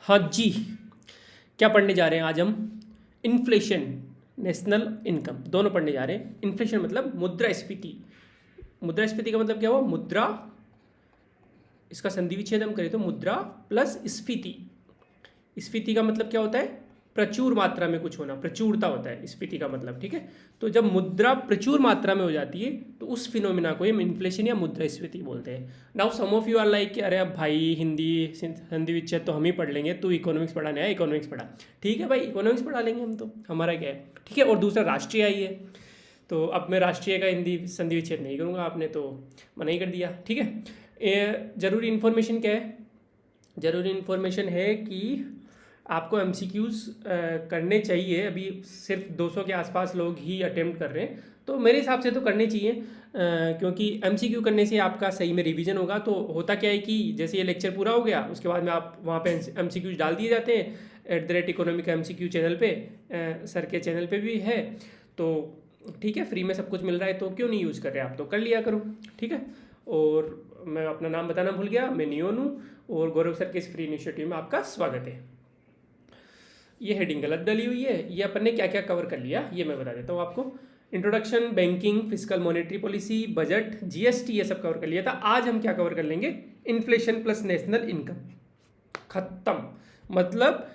हाँ जी, क्या पढ़ने जा रहे हैं आज हम? इन्फ्लेशन, नेशनल इनकम, दोनों पढ़ने जा रहे हैं। इन्फ्लेशन मतलब मुद्रास्फीति। मुद्रास्फीति का मतलब क्या हुआ? मुद्रा, इसका संधि विच्छेद हम करें तो मुद्रा प्लस स्फीति। स्फीति का मतलब क्या होता है? प्रचुर मात्रा में कुछ होना, प्रचुरता होता है स्फीति का मतलब। ठीक है, तो जब मुद्रा प्रचुर मात्रा में हो जाती है तो उस फिनोमिना को हम इन्फ्लेशन या मुद्रास्फीति बोलते हैं। Now some of you are like, अरे अब भाई हिंदी संधि विच्छेद तो हम ही पढ़ लेंगे, तू इकोनॉमिक्स पढ़ाने आया, इकोनॉमिक्स पढ़ा। ठीक है भाई, इकोनॉमिक्स पढ़ा लेंगे हम, तो हमारा क्या है। ठीक है, और दूसरा राष्ट्रीय आई है, तो अब मैं राष्ट्रीय का हिंदी संधि विच्छेद नहीं करूँगा, आपने तो मना ही कर दिया। ठीक है, जरूरी इन्फॉर्मेशन क्या है? जरूरी इन्फॉर्मेशन है कि आपको एमसीक्यूज़ करने चाहिए। अभी सिर्फ 200 के आसपास लोग ही अटेम्प्ट कर रहे हैं, तो मेरे हिसाब से तो करने चाहिए, क्योंकि एमसीक्यू करने से आपका सही में रिवीजन होगा। तो होता क्या है कि जैसे ये लेक्चर पूरा हो गया, उसके बाद में आप वहाँ पे एमसीक्यूज डाल दिए जाते हैं @इकोनॉमिक एमसीक्यू चैनल पे, सर के चैनल पे भी है। तो ठीक है, फ्री में सब कुछ मिल रहा है, तो क्यों नहीं यूज़ कर रहे आप, तो कर लिया करो। ठीक है, और मैं अपना नाम बताना भूल गया, मैं नियोन हूँ और गौरव सर के इस फ्री इनिशिएटिव में आपका स्वागत है। ये हेडिंग गलत डली हुई है, ये अपन ने क्या क्या कवर कर लिया ये मैं बता देता हूँ आपको। Introduction, banking, physical monetary policy, budget, GST, ये सब कवर कर लिया था। आज हम क्या कवर कर लेंगे? Inflation plus national income. खत्म, मतलब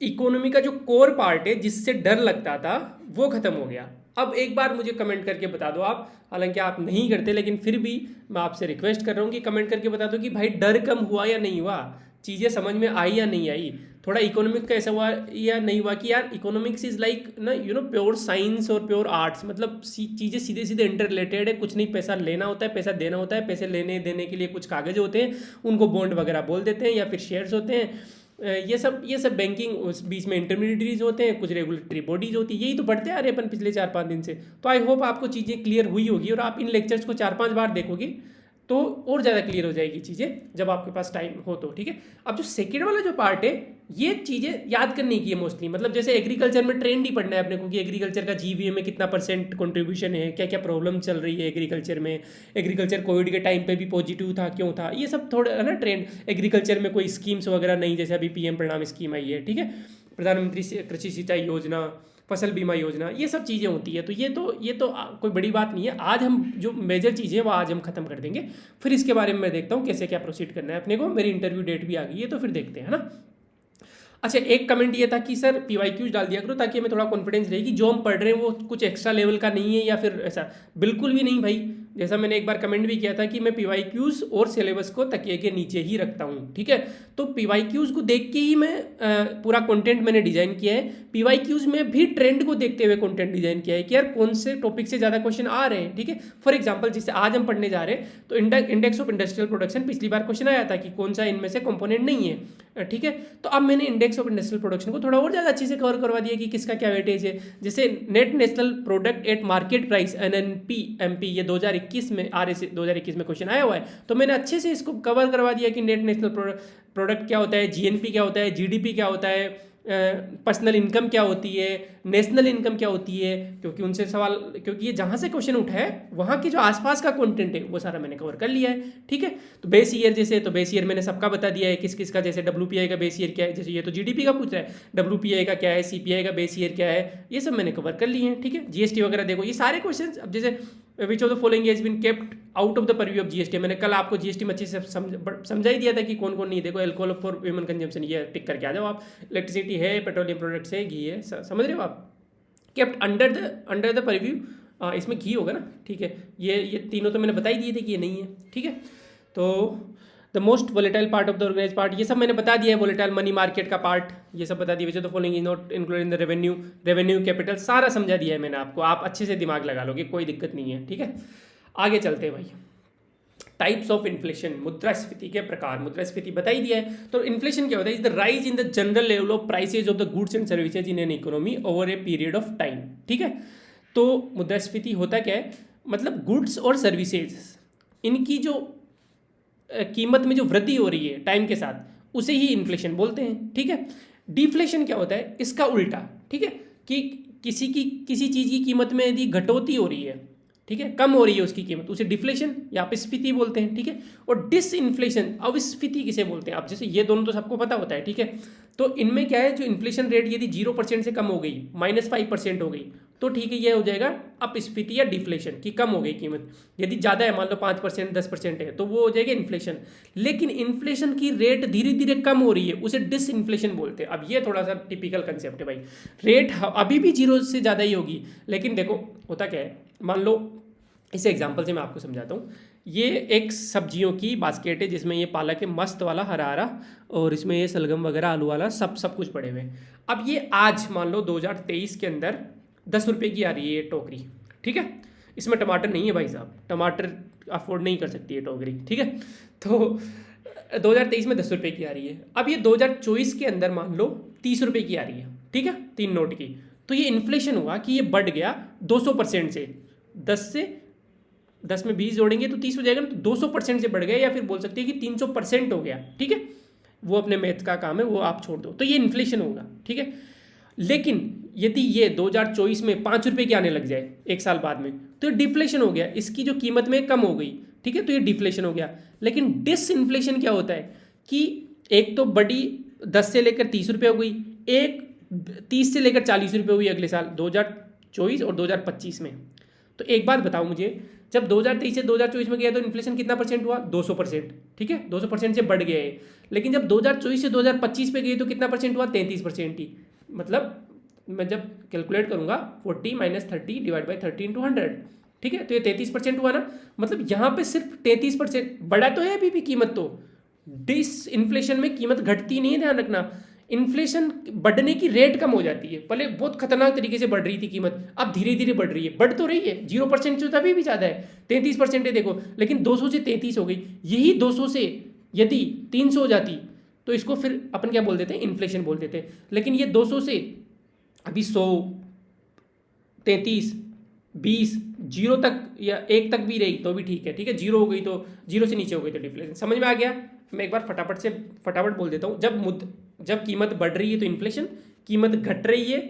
इकोनॉमी का जो कोर पार्ट है जिससे डर लगता था वो खत्म हो गया। अब एक बार मुझे कमेंट करके बता दो आप, हालांकि आप नहीं करते लेकिन फिर भी मैं आपसे रिक्वेस्ट कर रहा हूँ कि कमेंट करके बता दो कि भाई डर कम हुआ या नहीं हुआ, चीज़ें समझ में आई या नहीं आई, थोड़ा इकोनॉमिक्स का ऐसा हुआ या नहीं हुआ कि यार इकोनॉमिक्स इज लाइक ना प्योर साइंस और प्योर आर्ट्स, मतलब चीज़ें सीधे सीधे इंटर रिलेटेड है। कुछ नहीं, पैसा लेना होता है, पैसा देना होता है, पैसे लेने देने के लिए कुछ कागज होते हैं, उनको बॉन्ड वगैरह बोल देते हैं या फिर शेयर्स होते हैं। ये सब बैंकिंग, उस बीच में इंटरमीडिएटरीज होते हैं, कुछ रेगुलेटरी बॉडीज होती है, यही तो पढ़ते आ रहे हैं अपन पिछले 4-5 दिन से। तो आई होप आपको चीज़ें क्लियर हुई होगी और आप इन लेक्चर्स को 4-5 बार देखोगे तो और ज़्यादा क्लियर हो जाएगी चीज़ें, जब आपके पास टाइम हो तो। ठीक है, अब जो सेकेंड वाला जो पार्ट है, ये चीज़ें याद करने की है मोस्टली। मतलब जैसे एग्रीकल्चर में ट्रेंड ही पढ़ना है अपने को कि एग्रीकल्चर का जीवीए में कितना % कंट्रीब्यूशन है, क्या क्या प्रॉब्लम चल रही है एग्रीकल्चर में, एग्रीकल्चर कोविड के टाइम पे भी पॉजिटिव था, क्यों था, ये सब थोड़ा है ना ट्रेंड। एग्रीकल्चर में कोई स्कीम्स वगैरह नहीं, जैसे अभी पीएम परिणाम स्कीम आई है, ठीक है, प्रधानमंत्री कृषि सिंचाई योजना, फसल बीमा योजना, ये सब चीज़ें होती है। तो ये तो कोई बड़ी बात नहीं है। आज हम जो मेजर चीज़ें वो आज हम खत्म कर देंगे, फिर इसके बारे में मैं देखता हूँ कैसे क्या प्रोसीड करना है अपने को। मेरी इंटरव्यू डेट भी आ गई है, तो फिर देखते हैं, है ना। अच्छा, एक कमेंट ये था कि सर पीवाईक्यूज डाल दिया करो ताकि हमें थोड़ा कॉन्फिडेंस रहे कि जो हम पढ़ रहे हैं वो कुछ एक्स्ट्रा लेवल का नहीं है या फिर ऐसा। बिल्कुल भी नहीं भाई, जैसा मैंने एक बार कमेंट भी किया था कि मैं पीवाईक्यूज और सिलेबस को तकिए के नीचे ही रखता हूँ। ठीक है, तो पीवाईक्यूज को देख के ही मैं पूरा कंटेंट मैंने डिजाइन किया है। पीवाईक्यूज में भी ट्रेंड को देखते हुए कंटेंट डिजाइन किया है कि यार कौन से टॉपिक से ज़्यादा क्वेश्चन आ रहे हैं। ठीक है, फॉर एग्जाम्पल जैसे आज हम पढ़ने जा रहे हैं तो इंडेक्स ऑफ इंडस्ट्रियल प्रोडक्शन, पिछली बार क्वेश्चन आया था कि कौन सा इनमें से कंपोनेंट नहीं है। ठीक है, तो अब मैंने इंडेक्स ऑफ इंडस्ट्रियल प्रोडक्शन को थोड़ा और ज़्यादा अच्छे से कवर करवा दिया कि किसका क्या वेटेज है। जैसे net national product at market price NNP MP, ये 2021 में RS 2021 में क्वेश्चन आया हुआ है, तो मैंने अच्छे से इसको कवर करवा दिया कि नेट नेशनल प्रोडक्ट क्या होता है, GNP क्या होता है, GDP क्या होता है, पर्सनल इनकम क्या होती है, नेशनल इनकम क्या होती है, क्योंकि उनसे सवाल, क्योंकि ये जहाँ से क्वेश्चन उठा है वहाँ के जो आसपास का कंटेंट है वो सारा मैंने कवर कर लिया है। ठीक है, तो बेस ईयर, जैसे तो बेस ईयर मैंने सबका बता दिया है किस किस का, जैसे WPI का बेस ईयर क्या है, जैसे ये तो GDP का पूछ रहा है, WPI का क्या है, CPI का बेस ईयर क्या है, ये सब मैंने कवर कर लिए हैं। ठीक है, GST वगैरह देखो, ये सारे क्वेश्चन। अब जैसे which of the following has been kept out of the purview of GST, मैंने कल आपको GST में अच्छे से समझा ही दिया था कि कौन कौन नहीं। देखो, एल्कोहल फॉर ह्यूमन कंजम्पशन, ये टिक करके आ जाओ आप। इलेक्ट्रिसिटी है, पेट्रोलियम प्रोडक्ट्स है, घी है, समझ रहे हो आप, केप्ट अंडर द परव्यू। इसमें घी होगा ना। ठीक है, ये तीनों तो मैंने बता ही दिए थे कि ये नहीं है। ठीक है, तो the most volatile part of the organise part, ये सब मैंने बता दिया है। वोलेटाइल मनी मार्केट का पार्ट, ये सब बता दिया। Which of the following is not included in the revenue capital, सारा समझा दिया है मैंने आपको। आप अच्छे से दिमाग लगा लोगे, कोई दिक्कत नहीं है। ठीक है, आगे चलते हैं भाई। टाइप्स ऑफ इन्फ्लेशन, मुद्रास्फीति के प्रकार, मुद्रास्फीति बता ही दिया है। तो इन्फ्लेशन क्या होता है? Is the rise in the general level of prices of the goods and services in an economy over a period of time. ठीक है, तो मुद्रास्फीति होता क्या है? मतलब गुड्स और सर्विसेज, इनकी जो कीमत में जो वृद्धि हो रही है टाइम के साथ, उसे ही इन्फ्लेशन बोलते हैं। ठीक है, डिफ्लेशन क्या होता है? इसका उल्टा। ठीक है, कि किसी चीज़ की कीमत में यदि घटोती हो रही है ठीक है, कम हो रही है उसकी कीमत, उसे डिफ्लेशन या अपस्फीति बोलते हैं। ठीक है, और डिसइन्फ्लेशन, अविस्फीति किसे बोलते हैं? अब जैसे ये दोनों तो सबको पता होता है। ठीक है, तो इनमें क्या है, जो इन्फ्लेशन रेट यदि 0% से कम हो गई, -5% हो गई, तो ठीक है, ये हो जाएगा अपस्फीति या डिफ्लेशन, की कम हो गई कीमत। यदि ज़्यादा है, मान लो 5%, 10% है, तो वो हो जाएगा इन्फ्लेशन। लेकिन इन्फ्लेशन की रेट धीरे धीरे कम हो रही है, उसे डिसइन्फ्लेशन बोलते हैं। अब ये थोड़ा सा टिपिकल कंसेप्ट है भाई। रेट अभी भी 0 से ज़्यादा ही होगी, लेकिन देखो होता क्या है, मान लो इस एग्जाम्पल से मैं आपको समझाता हूँ। ये एक सब्जियों की बास्केट है, जिसमें ये पालक है मस्त वाला हरा हरा, और इसमें ये सलगम वगैरह आलू वाला सब कुछ पड़े हुए हैं। अब ये आज मान लो 2023 के अंदर 10 रुपये की आ रही है ये टोकरी। ठीक है, इसमें टमाटर नहीं है भाई साहब, टमाटर अफोर्ड नहीं कर सकती है टोकरी। ठीक है, तो 2023 में 10 रुपये की आ रही है। अब ये 2024 के अंदर मान लो 30 रुपये की आ रही है। ठीक है, 3 नोट की। तो ये इन्फ्लेशन हुआ कि ये बढ़ गया 200% से, 10 में 20 जोड़ेंगे तो 30 हो जाएगा ना, तो 200% से बढ़ गया, या फिर बोल सकते हैं कि 300% हो गया। ठीक है, वो अपने मैथ का काम है, वो आप छोड़ दो, तो ये इन्फ्लेशन होगा। ठीक है, लेकिन यदि ये 2024 में 5 रुपये की आने लग जाए एक साल बाद में, तो ये डिफ्लेशन हो गया, इसकी जो कीमत में कम हो गई। ठीक है, तो ये डिफ्लेशन हो गया। लेकिन डिसइन्फ्लेशन क्या होता है कि एक तो बड़ी 10 से लेकर 30 रुपये हो गई, एक 30 से लेकर 40 रुपये हुई अगले साल 2024 और 2025 में। तो एक बात बताओ मुझे, जब 2023 से 2024 में गया तो इन्फ्लेशन कितना परसेंट हुआ? 200%। ठीक है, 200% से बढ़ गया है। लेकिन जब 2024 से 2025 पे गए तो कितना परसेंट हुआ? 33% ही। मतलब मैं जब कैलकुलेट करूंगा 40 - 30 डिवाइड बाई 30 × 100। ठीक है, तो ये 33% हुआ ना। मतलब यहाँ पे सिर्फ 33% बढ़ा तो है अभी भी कीमत। तो डिस इन्फ्लेशन में कीमत घटती नहीं है, ध्यान रखना। इन्फ्लेशन बढ़ने की रेट कम हो जाती है। पहले बहुत खतरनाक तरीके से बढ़ रही थी कीमत, अब धीरे धीरे बढ़ रही है। बढ़ तो रही है, 0% से तभी भी ज़्यादा है, 33% है देखो, लेकिन 200 से 33 हो गई। यही 200 से यदि 300 हो जाती तो इसको फिर अपन क्या बोल देते हैं? इन्फ्लेशन बोल देते हैं। लेकिन ये 200 से अभी 100, 33, 20, 0 तक या 1 तक भी रही तो भी ठीक है। ठीक है, 0 हो गई तो 0 से नीचे हो गई तो डिफ्लेशन। समझ में आ गया? मैं एक बार फटाफट बोल देता हूँ। जब कीमत बढ़ रही है तो इन्फ्लेशन, कीमत घट रही है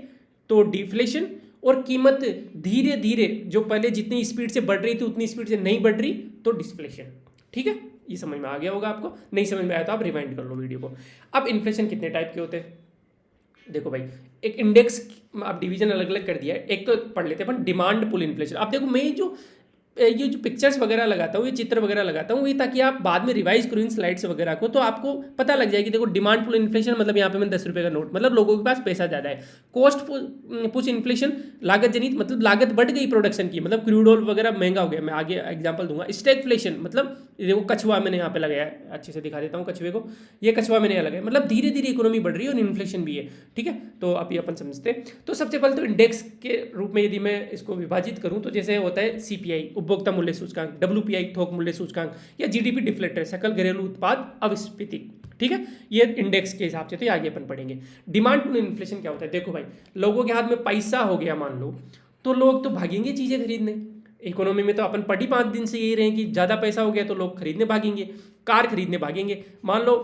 तो डिफ्लेशन, और कीमत धीरे धीरे जो पहले जितनी स्पीड से बढ़ रही थी उतनी स्पीड से नहीं बढ़ रही तो डिस्फ्लेशन। ठीक है, ये समझ में आ गया होगा आपको। नहीं समझ में आया तो आप रिवाइंड कर लो वीडियो को। अब इन्फ्लेशन कितने टाइप के होते हैं? देखो भाई, एक इंडेक्स, आप डिवीजन अलग अलग कर दिया है। एक तो पढ़ लेते हैं अपन, डिमांड पुल इन्फ्लेशन। आप देखो, मैं ये जो पिक्चर्स वगैरह लगाता हूँ, ये चित्र वगैरह लगाता हूँ, ये ताकि आप बाद में रिवाइज करो इन स्लाइड्स वगैरह को, तो आपको पता लग जाएगी। देखो, डिमांड पुल इन्फ्लेशन मतलब यहाँ पे मैं 10 रुपये का नोट, मतलब लोगों के पास पैसा ज़्यादा है। कॉस्ट पुश इन्फ्लेशन, लागत जनित, मतलब लागत बढ़ गई प्रोडक्शन की, मतलब क्रूड ऑयल वगैरह महंगा हो गया। मैं आगे एग्जाम्पल दूंगा। स्टैगफ्लेशन मतलब देखो, कछुआ मैंने यहाँ पे लगाया है, अच्छे से दिखा देता हूँ कछुए को। ये कछुआ मैंने यहाँ लगाया, मतलब धीरे धीरे इकोनॉमी बढ़ रही है और इन्फ्लेशन भी है। ठीक है, तो अब ये अपन समझते हैं। तो सबसे पहले तो इंडेक्स के रूप में यदि मैं इसको विभाजित करूँ तो जैसे होता है CPI, उपभोक्ता मूल्य सूचकांक, WPI, थोक मूल्य सूचकांक, या GDP डिफ्लेटर, सकल घरेलू उत्पाद अविस्फीति। ठीक है, ये इंडेक्स के हिसाब से, तो ये आगे अपन पढ़ेंगे। डिमांड पुल इन्फ्लेशन क्या होता है? देखो भाई, लोगों के हाथ में पैसा हो गया मान लो, तो लोग तो भागेंगे चीज़ें खरीदने। इकोनॉमी में तो अपन पढ़ी 5 दिन से यही रहे कि ज़्यादा पैसा हो गया तो लोग खरीदने भागेंगे, कार खरीदने भागेंगे। मान लो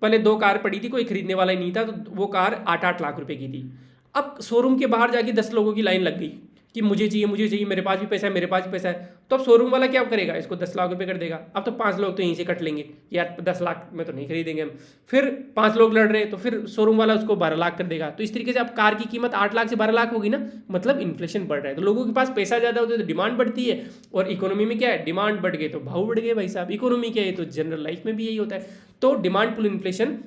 पहले 2 कार पड़ी थी, कोई खरीदने वाला ही नहीं था, तो वो कार 8-8 लाख रुपए की थी। अब शोरूम के बाहर जाके 10 लोगों की लाइन लग गई कि मुझे चाहिए, मेरे पास भी पैसा है, मेरे पास भी पैसा है। तो अब शोरूम वाला क्या करेगा? इसको 10 लाख रुपए कर देगा। अब तो 5 लोग तो यहीं से कट लेंगे, यार 10 लाख में तो नहीं खरीदेंगे हम। फिर 5 लोग लड़ रहे हैं तो फिर शोरूम वाला उसको 12 लाख कर देगा। तो इस तरीके से अब कार की कीमत 8 लाख से 12 लाख होगी ना, मतलब इन्फ्लेशन बढ़ रहा है। तो लोगों के पास पैसा ज़्यादा होता है तो डिमांड बढ़ती है, और इकोनॉमी में क्या है? डिमांड बढ़ गई तो भाव बढ़ गए भाई साहब। इकोनॉमी क्या है? तो जनरल लाइफ में भी यही होता है। तो demand pull inflation,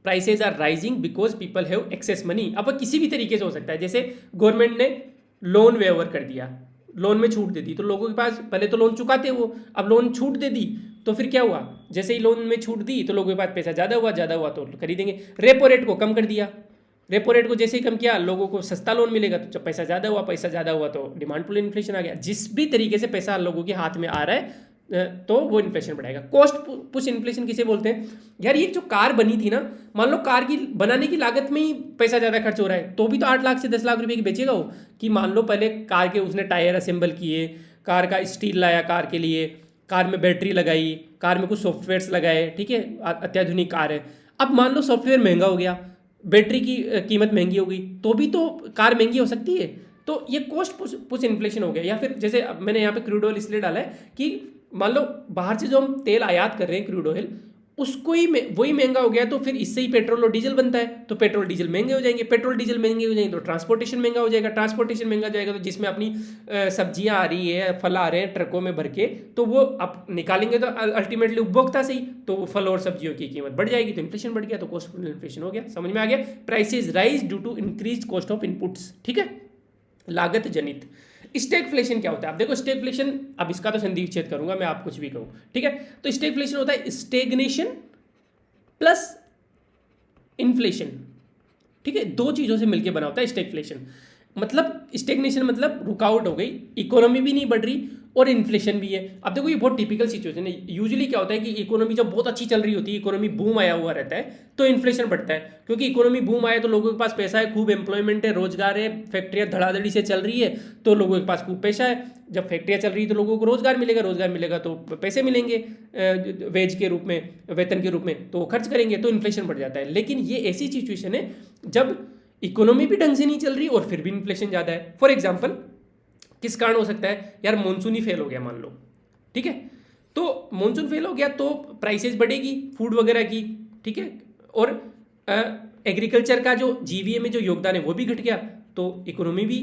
prices are rising because people have excess money. अब किसी भी तरीके से हो सकता है, जैसे गवर्नमेंट ने लोन वेवर कर दिया, लोन में छूट दे दी, तो लोगों के पास पहले तो लोन चुकाते वो, अब लोन छूट दे दी तो फिर क्या हुआ? जैसे ही लोन में छूट दी तो लोगों के पास पैसा ज़्यादा हुआ तो खरीदेंगे। रेपो रेट को कम कर दिया, रेपो रेट को जैसे ही कम किया लोगों को सस्ता लोन मिलेगा, तो जब पैसा ज़्यादा हुआ तो डिमांड पुल इन्फ्लेशन आ गया। जिस भी तरीके से पैसा लोगों के हाथ में आ रहा है तो वो इन्फ्लेशन बढ़ाएगा। कॉस्ट पुश इन्फ्लेशन किसे बोलते हैं? यार, ये जो कार बनी थी ना, मान लो कार की बनाने की लागत में ही पैसा ज़्यादा खर्च हो रहा है, तो भी तो 8 लाख से 10 लाख रुपए की बेचेगा वो। कि मान लो पहले कार के उसने टायर असेंबल किए, कार का स्टील लाया कार के लिए, कार में बैटरी लगाई, कार में कुछ सॉफ्टवेयर्स लगाए। ठीक है, अत्याधुनिक कार है। अब मान लो सॉफ्टवेयर महंगा हो गया, बैटरी की कीमत महंगी हो गई, तो भी तो कार महंगी हो सकती है। तो ये कॉस्ट पुश इन्फ्लेशन हो गया। या फिर जैसे अब मैंने यहाँ पे क्रूड ऑयल इसलिए डाला है कि मान लो बाहर से जो हम तेल आयात कर रहे हैं क्रूड ऑयल, उसको ही वही महंगा हो गया, तो फिर इससे ही पेट्रोल और डीजल बनता है, तो पेट्रोल डीजल महंगे हो जाएंगे, पेट्रोल डीजल महंगे हो जाएंगे तो ट्रांसपोर्टेशन महंगा हो जाएगा, ट्रांसपोर्टेशन महंगा जाएगा तो जिसमें अपनी सब्जियां आ रही है, फल आ रहे हैं ट्रकों में भर के, तो वो आप निकालेंगे तो अल्टीमेटली उपभोक्ता से ही, तो फल और सब्जियों की कीमत बढ़ जाएगी, तो इन्फ्लेशन बढ़ गया, तो कॉस्ट इन्फ्लेशन हो गया। समझ में आ गया? Prices rise due to increase cost of inputs. ठीक है, लागत जनित। स्टैगफ्लेशन क्या होता है? आप देखो स्टैगफ्लेशन, अब इसका तो संधि विच्छेद करूंगा मैं, आप कुछ भी कहो, ठीक है। तो स्टैगफ्लेशन होता है स्टेग्नेशन प्लस इन्फ्लेशन, ठीक है, दो चीजों से मिलकर बना होता है स्टैगफ्लेशन। मतलब स्टेग्नेशन मतलब रुकावट हो गई, इकोनॉमी भी नहीं बढ़ रही और इन्फ्लेशन भी है। अब देखो ये बहुत टिपिकल सिचुएशन है। यूजुअली क्या होता है कि इकोनॉमी जब बहुत अच्छी चल रही होती है, इकोनॉमी बूम आया हुआ रहता है, तो इन्फ्लेशन बढ़ता है, क्योंकि इकोनॉमी बूम आया तो लोगों के पास पैसा है, खूब एम्प्लॉयमेंट है, रोजगार है, फैक्ट्रियां धड़ाधड़ी से चल रही है, तो लोगों के पास खूब पैसा है। जब फैक्ट्रियां चल रही है तो लोगों को रोजगार मिलेगा, रोजगार मिलेगा तो पैसे मिलेंगे वेज के रूप में, वेतन के रूप में, तो वो खर्च करेंगे, तो इन्फ्लेशन बढ़ जाता है। लेकिन ये ऐसी सिचुएशन है जब इकोनॉमी भी ढंग से नहीं चल रही और फिर भी इन्फ्लेशन ज़्यादा है। फॉर एग्जाम्पल किस कारण हो सकता है? यार मानसून ही फेल हो गया मान लो, ठीक है, तो मानसून फेल हो गया तो प्राइसेस बढ़ेगी फूड वगैरह की, ठीक है, और एग्रीकल्चर का जो जीवीए में जो योगदान है वो भी घट गया, तो इकोनॉमी भी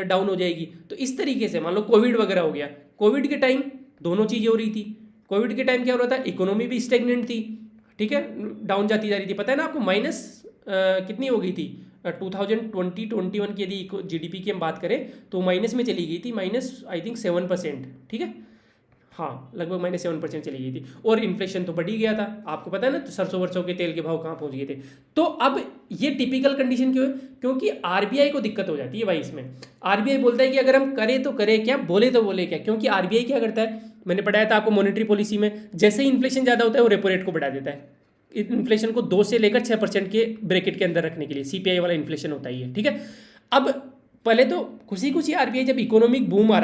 डाउन हो जाएगी। तो इस तरीके से मान लो कोविड वगैरह हो गया, कोविड के टाइम दोनों चीज़ें हो रही थी। कोविड के टाइम क्या हो रहा था? इकोनॉमी भी स्टेगनेंट थी, ठीक है, डाउन जाती जा रही थी। पता है ना आपको, माइनस कितनी हो गई थी 2020-21 की यदि जीडीपी की हम बात करें तो माइनस में चली गई थी, माइनस आई थिंक 7%, ठीक है, हाँ लगभग -7% चली गई थी। और इन्फ्लेशन तो बढ़ ही गया था, आपको पता है ना, तो सरसों वरसों के तेल के भाव कहाँ पहुँच गए थे। तो अब ये टिपिकल कंडीशन क्यों है? क्योंकि आरबीआई को दिक्कत हो जाती है भाई इसमें। आरबीआई बोलता है कि अगर हम करें तो करें क्या, बोले तो बोले क्या, क्योंकि आरबीआई क्या करता है, मैंने पढ़ाया था आपको मॉनेटरी पॉलिसी में, जैसे ही इन्फ्लेशन ज़्यादा होता है वो रेपो रेट को बढ़ा देता है। इन्फ्लेशन को 2 से लेकर 6% के ब्रैकेट के अंदर रखने के लिए सीपीआई वाला इन्फ्लेशन होता ही है, ठीक है। अब पहले तो खुशी खुशी आरबीआई जब इकोनॉमिक बूम आ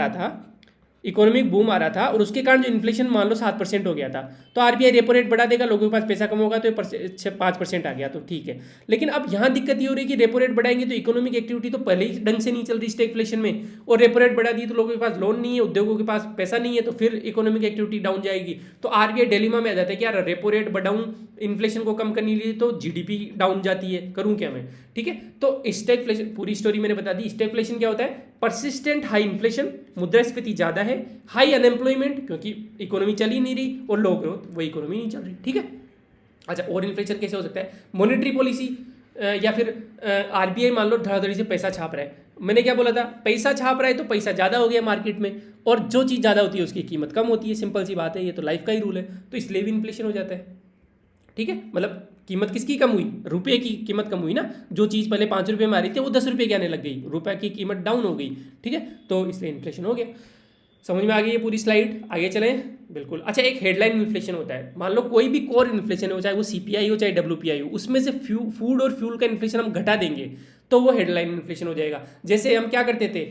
रहा था और उसके कारण जो इन्फ्लेशन मान लो 7% हो गया था, तो आरबीआई रेपो रेट बढ़ा देगा, लोगों के पास पैसा कम होगा तो 5% आ गया, तो ठीक है। लेकिन अब यहाँ दिक्कत ये हो रही है कि रेपो रेट बढ़ाएंगे तो इकोनॉमिक एक्टिविटी तो पहले ही ढंग से नहीं चल रही स्टैगफ्लेशन में, और रेपो रेट बढ़ा दी तो लोगों के पास लोन नहीं है, उद्योगों के पास पैसा नहीं है, तो फिर इकोनॉमिक एक्टिविटी डाउन जाएगी। तो आरबीआई डिलेमा में आ जाता है कि यार रेपो रेट बढ़ाऊं इन्फ्लेशन को कम करने के लिए, तो जीडीपी डाउन जाती है, करूं क्या मैं, ठीक है। तो स्टैगफ्लेशन, पूरी स्टोरी मैंने बता दी। स्टैगफ्लेशन क्या होता है? परसिस्टेंट हाई इन्फ्लेशन, मुद्रास्फीति ज्यादा है, हाई अनएम्प्लॉयमेंट क्योंकि इकोनॉमी चल ही नहीं रही, और लो ग्रोथ, वो इकोनॉमी नहीं चल रही, ठीक है। अच्छा, और इन्फ्लेशन कैसे हो सकता है? मॉनेटरी पॉलिसी या फिर आरबीआई मान लो धड़ाधड़ी से पैसा छाप रहा है। मैंने क्या बोला था? पैसा छाप रहा है तो पैसा ज़्यादा हो गया मार्केट में, और जो चीज़ ज़्यादा होती है उसकी कीमत कम होती है, सिंपल सी बात है, ये तो लाइफ का ही रूल है, तो इसलिए भी इन्फ्लेशन हो जाता है, ठीक है। मतलब कीमत किसकी कम हुई? रुपये की कीमत कम हुई ना, जो चीज़ पहले 5 रुपये में आ रही थी वो 10 रुपये की आने लग गई, रुपये की कीमत डाउन हो गई, ठीक है, तो इसलिए इन्फ्लेशन हो गया। समझ में आ गई ये पूरी स्लाइड? आगे चलें, बिल्कुल। अच्छा, एक हेडलाइन इन्फ्लेशन होता है, मान लो कोई भी कोर इन्फ्लेशन हो, चाहे वो सीपीआई हो चाहे डब्ल्यूपीआई हो, उसमें से फूड और फ्यूल का इन्फ्लेशन हम घटा देंगे तो वो हेडलाइन इन्फ्लेशन हो जाएगा। जैसे हम क्या करते थे,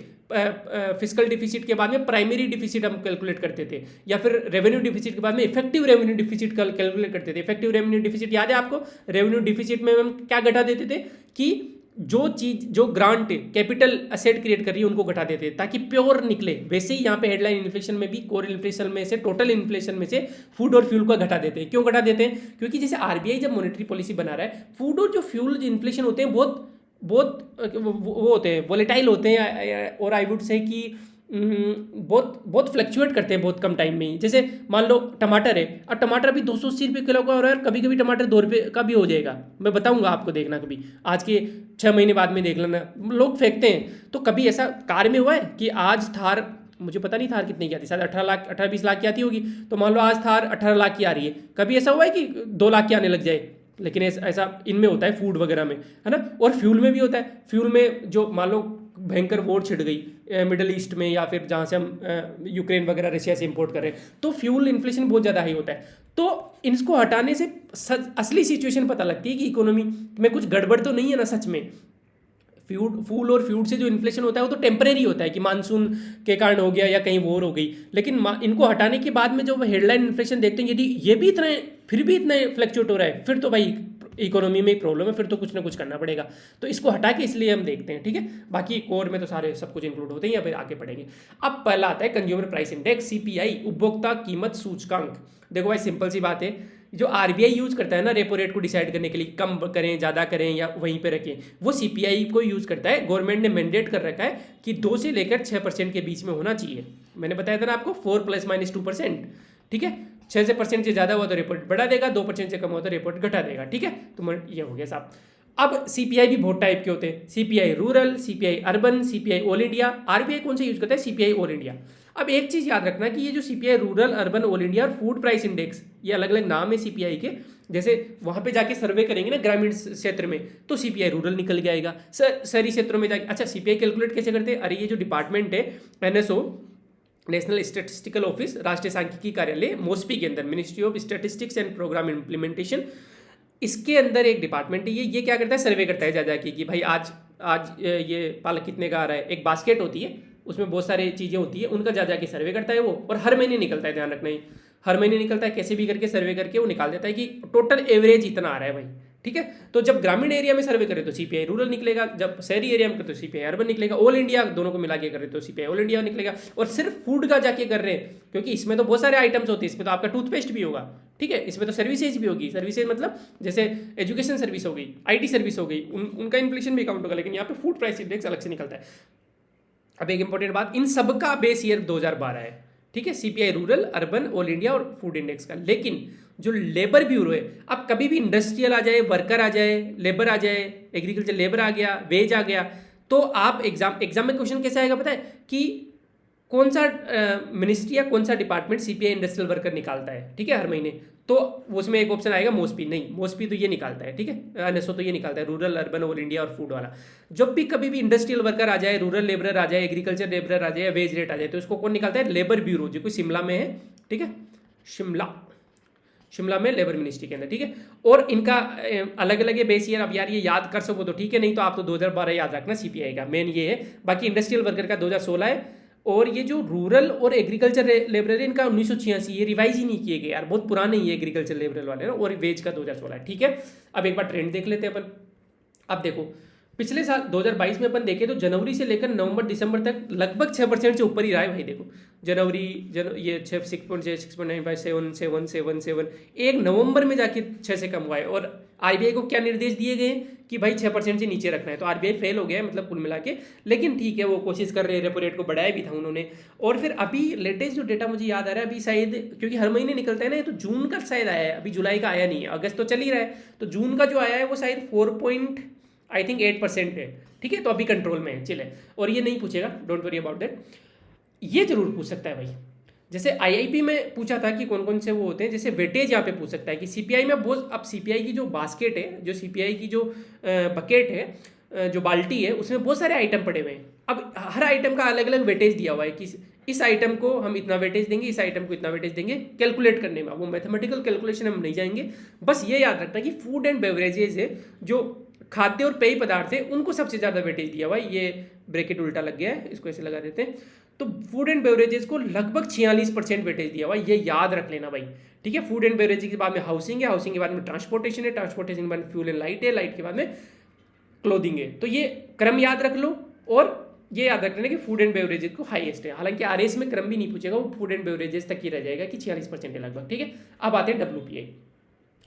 फिस्कल डिफिसिट के बाद में प्राइमरी डिफिसिट हम कैलकुलेट करते थे, या फिर रेवेन्यू डिफिसिट के बाद में इफेक्टिव रेवेन्यू डिफिसिट कैलकुलेट करते थे। इफेक्टिव रेवेन्यू डिफिसिट याद है आपको? रेवेन्यू डिफिसिट में हम क्या घटा देते थे कि जो चीज, जो ग्रांट कैपिटल असेट क्रिएट कर रही है उनको घटा देते हैं ताकि प्योर निकले। वैसे ही यहाँ पे हेडलाइन इन्फ्लेशन में भी कोर इन्फ्लेशन में से, टोटल इन्फ्लेशन में से फूड और फ्यूल को घटा देते हैं। क्यों घटा देते हैं? क्योंकि जैसे आरबीआई जब मॉनेटरी पॉलिसी बना रहा है, फूड और जो फ्यूल जो इन्फ्लेशन होते हैं बहुत वो होते हैं, वोलेटाइल होते हैं, और आई वुड से कि बहुत फ्लक्चुएट करते हैं बहुत कम टाइम में ही। जैसे मान लो टमाटर है, और टमाटर भी 280 रुपये किलो का हो रहा है, कभी कभी टमाटर 2 रुपये का भी हो जाएगा। मैं बताऊंगा आपको, देखना कभी, आज के 6 महीने बाद में देख लेना, लोग फेंकते हैं। तो कभी ऐसा कार में हुआ है कि आज थार, मुझे पता नहीं थार कितने की आती है, शायद 18-20 लाख की आती होगी, तो मान लो आज थार 18 लाख की आ रही है। कभी ऐसा हुआ है कि 2 लाख की आने लग जाए? लेकिन ऐसा इनमें होता है, फूड वगैरह में, है ना। और फ्यूल में भी होता है। फ्यूल में जो मान लो भयंकर वॉर छिड़ गई मिडल ईस्ट में, या फिर जहाँ से हम यूक्रेन वगैरह रशिया से इंपोर्ट कर रहे हैं, तो फ्यूल इन्फ्लेशन बहुत ज़्यादा हाई होता है। तो इनको हटाने से असली सिचुएशन पता लगती है कि इकोनॉमी में कुछ गड़बड़ तो नहीं है ना सच में। फूल और फ्यूड से जो इन्फ्लेशन होता है वो तो टेम्परेरी होता है कि मानसून के कारण हो गया या कहीं वॉर हो गई, लेकिन इनको हटाने के बाद में जो हेडलाइन इन्फ्लेशन देखते हैं, यदि ये भी इतने, फिर भी इतने फ्लक्चुएट हो रहा है, फिर तो भाई इकोनॉमी में ही प्रॉब्लम है, फिर तो कुछ ना कुछ करना पड़ेगा। तो इसको हटा के इसलिए हम देखते हैं, ठीक है। बाकी कोर में तो सारे सब कुछ इंक्लूड होते हैं, या फिर आगे पढ़ेंगे। अब पहला आता है कंज्यूमर प्राइस इंडेक्स, सीपीआई, उपभोक्ता कीमत सूचकांक। देखो भाई सिंपल सी बात है, जो आरबीआई यूज करता है ना रेपो रेट को डिसाइड करने के लिए, कम करें ज़्यादा करें या वहीं पे रखें, वो सीपीआई को यूज करता है। गवर्नमेंट ने मैंडेट कर रखा है कि 2 से लेकर 6% के बीच में होना चाहिए। मैंने बताया था ना आपको 4 ± 2%, ठीक है। 6% से ज़्यादा हुआ तो रिपोर्ट बढ़ा देगा, 2% से कम हुआ तो रिपोर्ट घटा देगा, ठीक है। तो ये हो गया साहब। अब सीपीआई भी बहुत टाइप के होते हैं, CPI rural, CPI urban, CPI all India. RBI कौन सा यूज करता है? CPI all India. अब एक चीज याद रखना कि ये जो CPI rural, urban, all India और फूड प्राइस इंडेक्स, ये अलग अलग नाम है सीपीआई के। जैसे वहां पे जाके सर्वे करेंगे ना ग्रामीण क्षेत्र में, तो सीपीआई रूरल निकल के आएगा। शहरी क्षेत्रों में जाके, अच्छा सीपीआई कैलकुलेट कैसे करते हैं? अरे ये जो डिपार्टमेंट है एनएसओ, नेशनल स्टैटिस्टिकल ऑफिस, राष्ट्रीय सांख्यिकी कार्यालय, मोस्पी के अंदर, ministry of statistics and programme implementation, इसके अंदर एक डिपार्टमेंट है ये क्या करता है? सर्वे करता है जा जाके कि भाई आज ये पालक कितने का आ रहा है। एक बास्केट होती है, उसमें बहुत सारी चीज़ें होती है, उनका जा जाके सर्वे करता है वो, और हर महीने निकलता है, ध्यान रखना ही, हर महीने निकलता है। कैसे भी करके सर्वे करके वो निकाल देता है कि टोटल एवरेज इतना आ रहा है भाई, ठीक है। तो जब ग्रामीण एरिया में सर्वे करें तो सीपीआई रूरल निकलेगा, जब शहरी एरिया में करें तो सीपीआई अर्बन निकलेगा, ऑल इंडिया दोनों को मिला के करें तो सीपीआई ऑल इंडिया निकलेगा। और सिर्फ फूड का जाके कर रहे हैं, क्योंकि इसमें तो बहुत सारे आइटम्स होते हैं, इसमें तो आपका टूथपेस्ट भी होगा, ठीक है, इसमें तो सर्विसेज भी होगी। सर्विसेज मतलब जैसे एजुकेशन सर्विस हो गई, आईटी सर्विस हो गई, उनका इन्फ्लेशन भी काउंट होगा, लेकिन यहाँ पे फूड प्राइस इंडेक्स अलग से निकलता है। अब एक इंपॉर्टेंट बात, इन सबका बेस ईयर 2012 है, ठीक है, CPI rural, urban, all India और फूड इंडेक्स का। लेकिन जो लेबर ब्यूरो है, अब कभी भी इंडस्ट्रियल आ जाए, वर्कर आ जाए, लेबर आ जाए, एग्रीकल्चर लेबर आ गया, वेज आ गया, तो आप एग्जाम में क्वेश्चन कैसे आएगा पता है कि कौन सा मिनिस्ट्री या कौन सा डिपार्टमेंट सीपीआई इंडस्ट्रियल वर्कर निकालता है, ठीक है, हर महीने। तो उसमें एक ऑप्शन आएगा मोस्पी, नहीं मोस्पी तो ये निकालता है, ठीक है, एनएसओ तो ये निकालता है, रूरल, अर्बन, ऑल इंडिया और फूड वाला। जब भी कभी भी इंडस्ट्रियल वर्कर आ जाए, रूरल लेबरर आ जाए, एग्रीकल्चर लेबरर आ जाए, वेज रेट आ जाए, तो इसको कौन निकालता है? लेबर ब्यूरो, जो कोई शिमला में है, ठीक है, शिमला में लेबर मिनिस्ट्री के अंदर, ठीक है। और इनका अलग अलग है बेस ईयर। अब यार ये याद कर सको तो ठीक है, नहीं तो आप तो 2012 याद रखना सीपीआई का, मेन ये है। बाकी इंडस्ट्रियल वर्कर का 2016 है, और ये जो रूरल और एग्रीकल्चर लेबर है इनका 1986, ये रिवाइज ही नहीं किए गए यार, बहुत पुराने ही है एग्रीकल्चर लेबर वाले ना। और वेज का 2016 है, ठीक है। अब एक बार ट्रेंड देख लेते हैं अपन। अब देखो पिछले साल 2022 में अपन देखें तो जनवरी से लेकर नवंबर दिसंबर तक लगभग 6% से ऊपर ही रहा है भाई। देखो जनवरी ये 6.6.957777, एक नवंबर में जाके 6 से कम हुआ है। और आरबीआई को क्या निर्देश दिए गए कि भाई 6% से नीचे रखना है, तो आरबीआई फेल हो गया है मतलब कुल मिला के। लेकिन ठीक है, वो कोशिश कर रहे हैं, रेपो रेट को बढ़ाया भी था उन्होंने। और फिर अभी लेटेस्ट जो डेटा मुझे याद आ रहा है, अभी शायद क्योंकि हर महीने निकलता है ना, तो जून का शायद आया है, अभी जुलाई का आया नहीं है, अगस्त तो चल ही रहा है, तो जून का जो आया है वो शायद 4.8% है, ठीक है। तो अभी कंट्रोल में है, चिल है। और ये नहीं पूछेगा, डोंट वरी अबाउट दैट। ये जरूर पूछ सकता है भाई, जैसे आईआईपी में पूछा था कि कौन कौन से वो होते हैं, जैसे वेटेज यहाँ पे पूछ सकता है कि सीपीआई में बहुत, अब सीपीआई की जो बास्केट है, जो सीपीआई की जो बकेट है, जो बाल्टी है, उसमें बहुत सारे आइटम पड़े हुए हैं। अब हर आइटम का अलग अलग वेटेज दिया हुआ है कि इस आइटम को हम इतना वेटेज देंगे, इस आइटम को इतना वेटेज देंगे, कैलकुलेट करने में। वो मैथमेटिकल कैलकुलेशन हम नहीं जाएंगे, बस ये याद रखना कि फूड एंड बेवरेजेज है, जो खाद्य और पेय पदार्थ है, उनको सबसे ज़्यादा वेटेज दिया हुआ है। ये ब्रैकेट उल्टा लग गया है, इसको ऐसे लगा देते हैं। तो फूड एंड बेवरेजेस को लगभग 46% वेटेज दिया हुआ है, ये याद रख लेना भाई, ठीक है। फूड एंड बेवरेजेस के बाद में हाउसिंग है, हाउसिंग के बाद में ट्रांसपोर्टेशन है, ट्रांसपोर्टेशन के बाद में फ्यूल एंड लाइट है, लाइट के बाद में क्लोथिंग है। तो ये क्रम याद रख लो, और ये याद रख लेना कि फूड एंड बेवरेजेस को हाईएस्ट है। हालांकि आरएस में क्रम भी नहीं पूछेगा, वो फूड एंड बेवरेजेस तक ही रह जाएगा कि 46% है लगभग, ठीक है। अब आते हैं डब्ल्यूपीआई।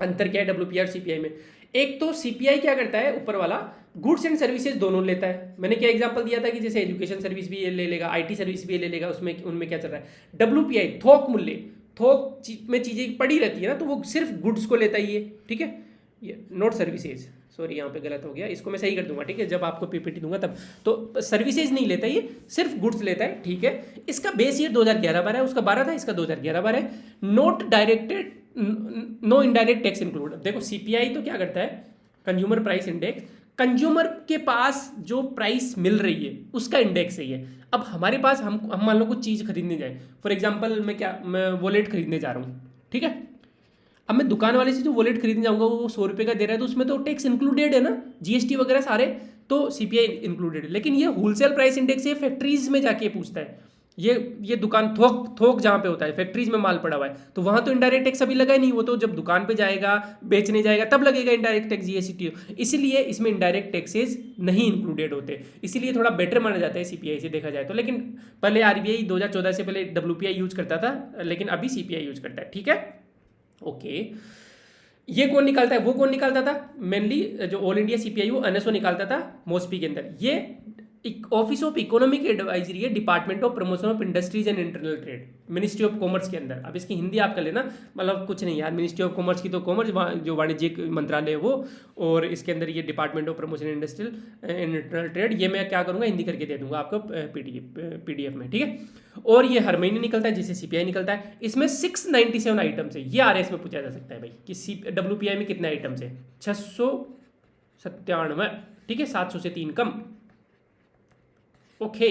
अंतर क्या है डब्ल्यूपीआई और सीपीआई में? एक तो सीपीआई क्या करता है, ऊपर वाला गुड्स एंड सर्विसेज दोनों लेता है। मैंने क्या एग्जांपल दिया था कि जैसे एजुकेशन सर्विस भी ये ले लेगा, आईटी सर्विस भी ये ले लेगा, उसमें उनमें क्या चल रहा है। डब्ल्यूपीआई थोक मूल्य, थोक में चीजें पड़ी रहती है ना, तो वो सिर्फ गुड्स को लेता ही है, ठीक है। ये नोट सर्विसेज, सॉरी यहाँ पे गलत हो गया, इसको मैं सही कर दूंगा, ठीक है, जब आपको पीपीटी दूंगा तब। तो सर्विसेज नहीं लेता, ये सिर्फ गुड्स लेता है, ठीक है। इसका बेस ईयर 2011-12 है, उसका 12 था, इसका 2011-12 है। Not directed, no indirect tax include. अब देखो सीपीआई तो क्या करता है, कंज्यूमर प्राइस इंडेक्स, कंज्यूमर के पास जो प्राइस मिल रही है उसका इंडेक्स है ये। अब हमारे पास हम मान लो कुछ चीज़ खरीदने जाए, फॉर एग्जांपल मैं वॉलेट खरीदने जा रहा हूँ, ठीक है। अब मैं दुकान वाले से जो वॉलेट खरीदने जाऊँगा वो 100 रुपये का दे रहा है, तो उसमें तो टैक्स इंक्लूडेड है ना, जीएसटी वगैरह सारे, तो सीपीआई इंक्लूडेड है। लेकिन ये होलसेल प्राइस इंडेक्स है, फैक्ट्रीज में जाके पूछता है ये दुकान थोक थोक जहाँ पे होता है, फैक्ट्रीज में माल पड़ा हुआ है, तो वहाँ तो इनडायरेक्ट टैक्स अभी लगा ही नहीं, वो तो जब दुकान पे जाएगा बेचने जाएगा तब लगेगा इनडायरेक्ट टैक्स, जीएसटी। इसीलिए इसमें इनडायरेक्ट टैक्सेस नहीं इंक्लूडेड होते, इसीलिए थोड़ा बेटर माना जाता है सीपीआई से देखा जाए तो। लेकिन पहले आरबीआई 2014 से पहले डब्ल्यूपीआई यूज करता था, लेकिन अभी सीपीआई यूज करता है, ठीक है। ओके, ये कौन निकालता है, वो कौन निकालता था, मेनली जो ऑल इंडिया सीपीआई वो एनएसओ निकालता था मॉस्पी के अंदर। ये ऑफिस ऑफ इकोनॉमिक एडवाइजरी है, department of promotion of industries and internal trade, ministry of commerce के अंदर। अब इसकी हिंदी आप कर लेना, मतलब कुछ नहीं यार, मिनिस्ट्री ऑफ कॉमर्स की तो कॉमर्स जो वाणिज्यिक मंत्रालय है वो, और इसके अंदर ये department of promotion industrial and internal trade, ये मैं क्या करूँगा हिंदी करके दे दूंगा आपको पीडीएफ में, ठीक है। और ये हर महीने निकलता है जैसे सीपीआई निकलता है। इसमें 697 आइटम्स है, ये आरएस में पूछा जा सकता है भाई कि डब्ल्यूपीआई में कितने आइटम्स है, 697, ठीक है, 700 से 3 कम। ओके,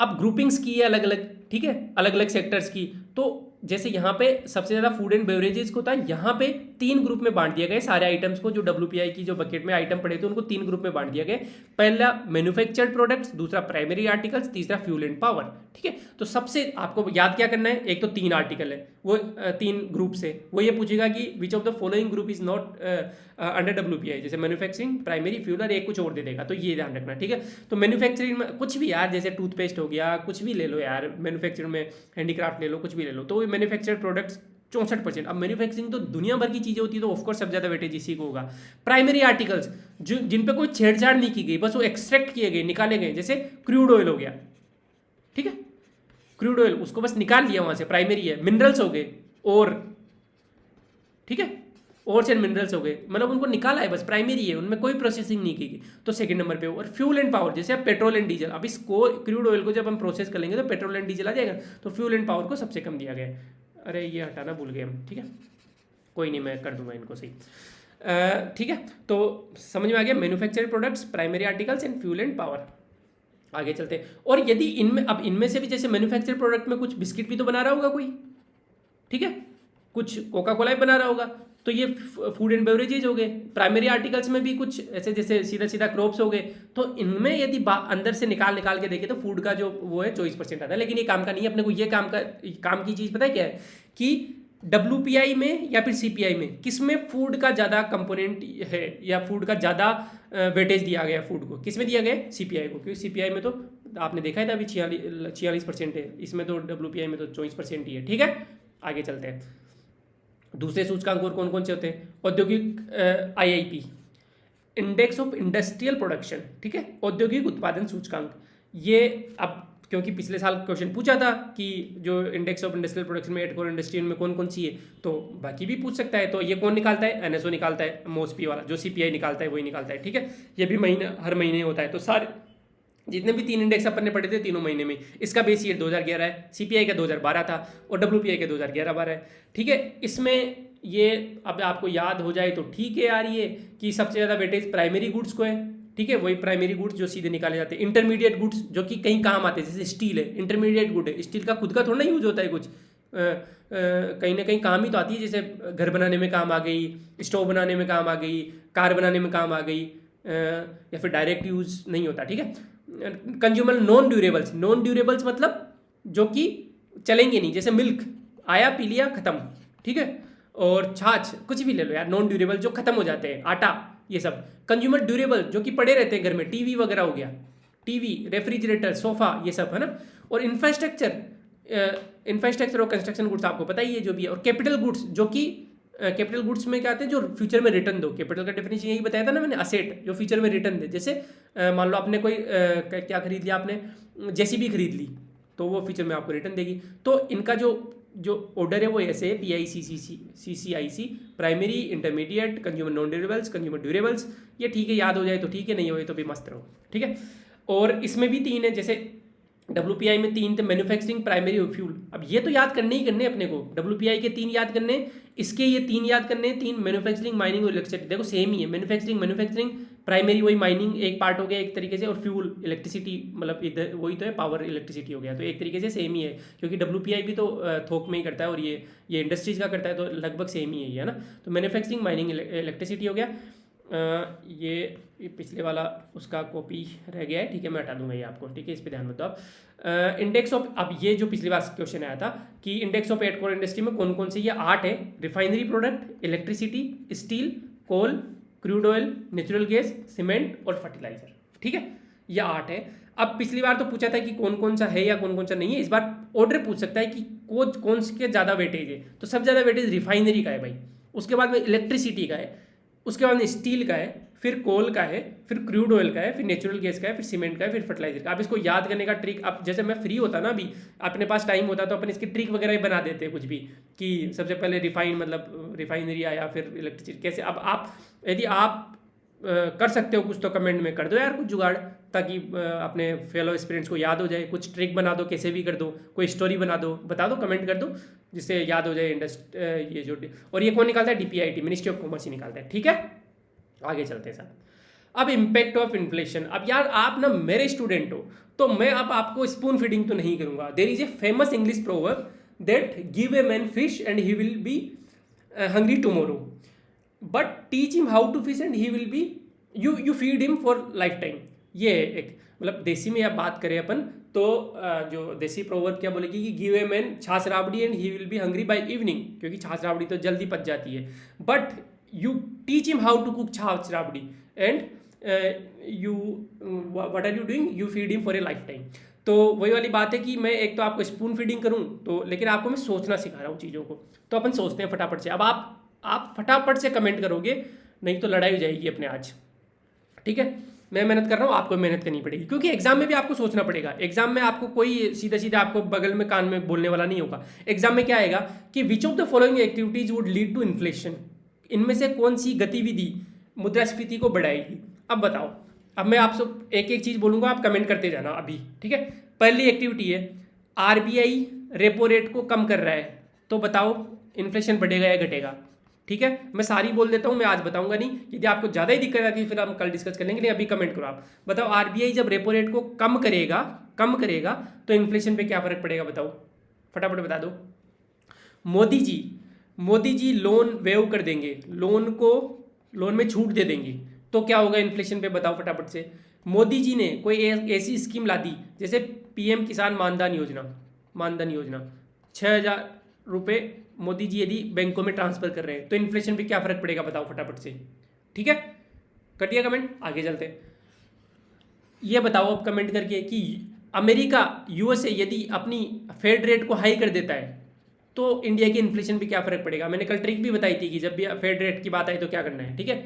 अब ग्रुपिंग्स की है अलग अलग, ठीक है, अलग अलग सेक्टर्स की। तो जैसे यहाँ पे सबसे ज़्यादा फूड एंड बेवरेजेस को था, यहाँ पे 3 ग्रुप में बांट दिया गया सारे आइटम्स को, जो डब्ल्यूपीआई की जो बकेट में आइटम पड़े थे उनको 3 ग्रुप में बांट दिया गया। पहला मैन्युफैक्चर्ड प्रोडक्ट्स, दूसरा प्राइमरी आर्टिकल्स, तीसरा फ्यूल एंड पावर, ठीक है। तो सबसे आपको याद क्या करना है, एक तो 3 आर्टिकल है, वो 3 ग्रुप से, वो ये पूछेगा कि which of the following group is not under WPI, जैसे मैन्युफैक्चरिंग, प्राइमरी, फ्यूल और एक कुछ और दे देगा, तो ये ध्यान रखना, ठीक है। तो मैन्युफैक्चरिंग में कुछ भी यार, जैसे टूथपेस्ट हो गया, कुछ भी ले लो यार, मैन्युफैक्चरिंग में हैंडीक्राफ्ट ले लो, कुछ भी ले लो, तो मैन्युफैक्चर्ड प्रोडक्ट्स 64%। अब मैन्युफैक्चरिंग तो दुनिया भर की चीजें होती है, तो ऑफकोर्स सबसे ज्यादा वेटेज इसी को होगा। प्राइमरी आर्टिकल्स जो जिन पे कोई छेड़छाड़ नहीं की गई, बस वो एक्सट्रैक्ट किए गए, निकाले गए, जैसे क्रूड ऑयल हो गया, ठीक है, क्रूड ऑयल उसको बस निकाल लिया वहां से, प्राइमरी है। मिनरल्स हो गए, और ठीक है, ओर्स एंड मिनरल्स हो गए, मतलब उनको निकाला है बस, प्राइमरी है, उनमें कोई प्रोसेसिंग नहीं की गई, तो सेकंड नंबर पे। और फ्यूल एंड पावर, जैसे अब पेट्रोल एंड डीजल, अब इसको क्रूड ऑयल को जब हम प्रोसेस कर लेंगे तो पेट्रोल एंड डीजल आ जाएगा, तो फ्यूल एंड पावर को सबसे कम दिया गया। अरे ये हटाना भूल गए हम, ठीक है, कोई नहीं, मैं कर दूंगा इनको सही, ठीक है। तो समझ में आ गया, manufactured products, primary articles and fuel and power. आगे चलते हैं, और यदि इनमें, अब इनमें से भी जैसे मैन्युफैक्चर्ड प्रोडक्ट में कुछ बिस्किट भी तो बना रहा होगा कोई, ठीक है, कुछ कोका कोला भी बना रहा होगा, तो ये फूड एंड बेवरेजेज हो गए। प्राइमरी आर्टिकल्स में भी कुछ ऐसे जैसे सीधा सीधा क्रॉप्स हो गए, तो इनमें यदि अंदर से निकाल निकाल के देखें तो फूड का जो वो है 24% आता है। लेकिन ये काम का नहीं है, अपने को ये काम की चीज़ पता है क्या है, कि डब्ल्यूपीआई में या फिर सीपीआई में किस में फूड का ज़्यादा कंपोनेंट है, या फूड का ज़्यादा वेटेज दिया गया फूड को, किस में दिया गया, सीपीआई को, क्योंकि सीपीआई में तो आपने देखा है था अभी 46% है, इसमें तो डब्ल्यूपीआई में तो 24% ही है, ठीक है। आगे चलते हैं, दूसरे सूचकांक और कौन कौन से होते हैं, औद्योगिक IIP, index of industrial production, ठीक है, औद्योगिक उत्पादन सूचकांक। ये अब क्योंकि पिछले साल क्वेश्चन पूछा था कि जो इंडेक्स ऑफ इंडस्ट्रियल प्रोडक्शन में 8 कोर इंडस्ट्री में कौन कौन सी है, तो बाकी भी पूछ सकता है। तो ये कौन निकालता है, एनएसओ निकालता है, मॉस्पी वाला, जो सीपीआई निकालता है वही निकालता है, ठीक है। ये भी हर महीने होता है। तो सारे जितने भी 3 इंडेक्स अपन ने पढ़े थे तीनों महीने में, इसका बेस ईयर 2011 है, सीपीआई का 2012 था, और डब्ल्यूपीआई का 2011-12 है, ठीक है। इसमें ये अब आपको याद हो जाए तो ठीक है यार, ये कि सबसे ज़्यादा वेटेज प्राइमरी गुड्स को है, ठीक है, वही प्राइमरी गुड्स जो सीधे निकाले जाते हैं। इंटरमीडिएट गुड्स जो कि कहीं काम आते हैं, जैसे स्टील है, इंटरमीडिएट गुड है, स्टील का खुद का थोड़ा ना यूज होता है कुछ, कहीं ना कहीं काम ही तो आती है, जैसे घर बनाने में काम आ गई, स्टोव बनाने में काम आ गई, कार बनाने में काम आ गई, या फिर डायरेक्ट यूज नहीं होता, ठीक है। कंज्यूमर नॉन ड्यूरेबल्स मतलब जो कि चलेंगे नहीं, जैसे मिल्क आया पी लिया खत्म, ठीक है, और छाछ कुछ भी ले लो यार, नॉन ड्यूरेबल जो खत्म हो जाते हैं, आटा, ये सब। कंज्यूमर ड्यूरेबल जो कि पड़े रहते हैं घर में, टीवी वगैरह हो गया, टीवी, रेफ्रिजरेटर, सोफा, ये सब है ना। और इंफ्रास्ट्रक्चर और कंस्ट्रक्शन गुड्स आपको पता ही है जो भी है। और कैपिटल गुड्स जो कि कैपिटल गुड्स में क्या आते हैं, जो फ्यूचर में रिटर्न दो। कैपिटल का डेफिनेशन यही बताया था ना मैंने, असेट जो फ्यूचर में रिटर्न दे। जैसे मान लो आपने कोई क्या खरीद लिया, आपने जेसीबी खरीद ली, तो वो फ्यूचर में आपको रिटर्न देगी। तो इनका जो ऑर्डर है वो ऐसे है, PICCIC, primary, intermediate, consumer non durables, consumer durables. ये ठीक है, याद हो जाए तो ठीक है, नहीं हो तो भी मस्त रहो, ठीक है। और इसमें भी 3 है, जैसे WPI में 3 थे, मैन्युफैक्चरिंग, प्राइमरी और फ्यूल। अब ये तो याद करने ही करने अपने को, WPI के 3 याद करने, इसके ये 3 याद करने, 3 मैन्युफैक्चरिंग, माइनिंग और इलेक्ट्रिसिटी। देखो सेम ही है, मैन्युफैक्चरिंग, प्राइमरी वही माइनिंग एक पार्ट हो गया एक तरीके से, और फ्यूल इलेक्ट्रिसिटी, मतलब इधर वही तो है, पावर इलेक्ट्रिसिटी हो गया, तो एक तरीके से सेम ही है। क्योंकि WPI भी तो थोक में ही करता है, और ये इंडस्ट्रीज का करता है, तो लगभग सेम ही है ना। तो मैन्युफैक्चरिंग, माइनिंग, इलेक्ट्रिसिटी हो गया। ये पिछले वाला उसका कॉपी रह गया है, ठीक है, मैं हटा दूंगा ये आपको, ठीक है, इस पे ध्यान मत दो आप। इंडेक्स ऑफ, अब ये जो पिछली बार क्वेश्चन आया था कि index of eight core industry में कौन कौन से, ये 8 है, refinery product, electricity, steel, coal, crude oil, natural gas, cement और फर्टिलाइजर, ठीक है, ये 8 है। अब पिछली बार तो पूछा था कि कौन कौन सा है या कौन कौन सा नहीं है, इस बार ऑर्डर पूछ सकता है कि कौन से ज़्यादा वेटेज है, तो सबसे ज़्यादा वेटेज रिफाइनरी का है भाई, उसके बाद में इलेक्ट्रिसिटी का है, उसके बाद में स्टील का है, फिर कोल का है, फिर क्रूड ऑयल का है, फिर नेचुरल गैस का है, फिर सीमेंट का है, फिर फर्टिलाइजर का। आप इसको याद करने का ट्रिक, अब जैसे मैं फ्री होता ना अभी, अपने पास टाइम होता तो अपन इसकी ट्रिक वगैरह ही बना देते कुछ भी, कि सबसे पहले रिफाइनरी आया, फिर इलेक्ट्रिसिटी कैसे। अब आप यदि आप कर सकते हो कुछ तो कमेंट में कर दो यार कुछ जुगाड़, ताकि अपने फेलो स्टूडेंट्स को याद हो जाए, कुछ ट्रिक बना दो, कैसे भी कर दो, कोई स्टोरी बना दो, बता दो, कमेंट कर दो, जिससे याद हो जाए। ये जो, और ये कौन निकालता है, DPIIT, मिनिस्ट्री ऑफ कॉमर्स ही निकालता है, ठीक है। आगे चलते हैं साहब। अब इम्पैक्ट ऑफ इन्फ्लेशन, अब यार आप ना मेरे स्टूडेंट हो, तो मैं अब आपको स्पून फीडिंग तो नहीं करूंगा। There is a famous English proverb that give a man fish and he will be hungry tomorrow, but teach him how to fish and he will be, you feed him for lifetime. ये एक, मतलब देसी में आप बात करें अपन तो जो देसी प्रोवर्ब क्या बोलेगी कि give a man chaach rabdi and he will be hungry by evening, क्योंकि छाछ राबड़ी तो जल्दी पच जाती है, but you teach him how to cook chaach rabdi and you what are you doing, you feed him for a lifetime. तो वही वाली बात है कि मैं एक तो आपको स्पून फीडिंग करूं तो, लेकिन आपको मैं सोचना सिखा रहा हूँ चीज़ों को, तो अपन सोचते हैं फटाफट से। अब आप फटाफट से कमेंट करोगे, नहीं तो लड़ाई हो जाएगी अपने आज, ठीक है। मैं मेहनत कर रहा हूँ, आपको मेहनत करनी पड़ेगी, क्योंकि एग्जाम में भी आपको सोचना पड़ेगा। एग्जाम में आपको कोई सीधा सीधा आपको बगल में कान में बोलने वाला नहीं होगा। एग्जाम में क्या आएगा कि which of the following activities would lead to inflation, इनमें से कौन सी गतिविधि मुद्रास्फीति को बढ़ाएगी। अब बताओ, अब मैं आपसे एक एक चीज़ बोलूँगा, आप कमेंट करते जाना अभी, ठीक है। पहली एक्टिविटी है RBI रेपो रेट को कम कर रहा है, तो बताओ इन्फ्लेशन बढ़ेगा या घटेगा, ठीक है। मैं सारी बोल देता हूँ, मैं आज बताऊंगा नहीं, यदि आपको ज़्यादा ही दिक्कत आती है फिर हम कल डिस्कस कर लेंगे, नहीं अभी कमेंट करो आप। बताओ RBI जब रेपो रेट को कम करेगा तो इन्फ्लेशन पे क्या फर्क पड़ेगा, बताओ फटाफट बता दो। मोदी जी लोन वेव कर देंगे, लोन में छूट दे देंगे, तो क्या होगा इन्फ्लेशन पे, बताओ फटाफट से। मोदी जी ने कोई ऐसी स्कीम ला दी जैसे PM किसान मानधन योजना 6,000 रुपये मोदी जी यदि बैंकों में ट्रांसफर कर रहे हैं, तो इन्फ्लेशन पे क्या फर्क पड़ेगा, बताओ फटाफट से, ठीक है। कटिए कमेंट, आगे चलते हैं। ये बताओ अब कमेंट करके कि अमेरिका USA यदि अपनी फेड रेट को हाई कर देता है तो इंडिया के इन्फ्लेशन पे क्या फर्क पड़ेगा। मैंने कल ट्रिक भी बताई थी कि जब भी फेड रेट की बात आई तो क्या करना है, ठीक है।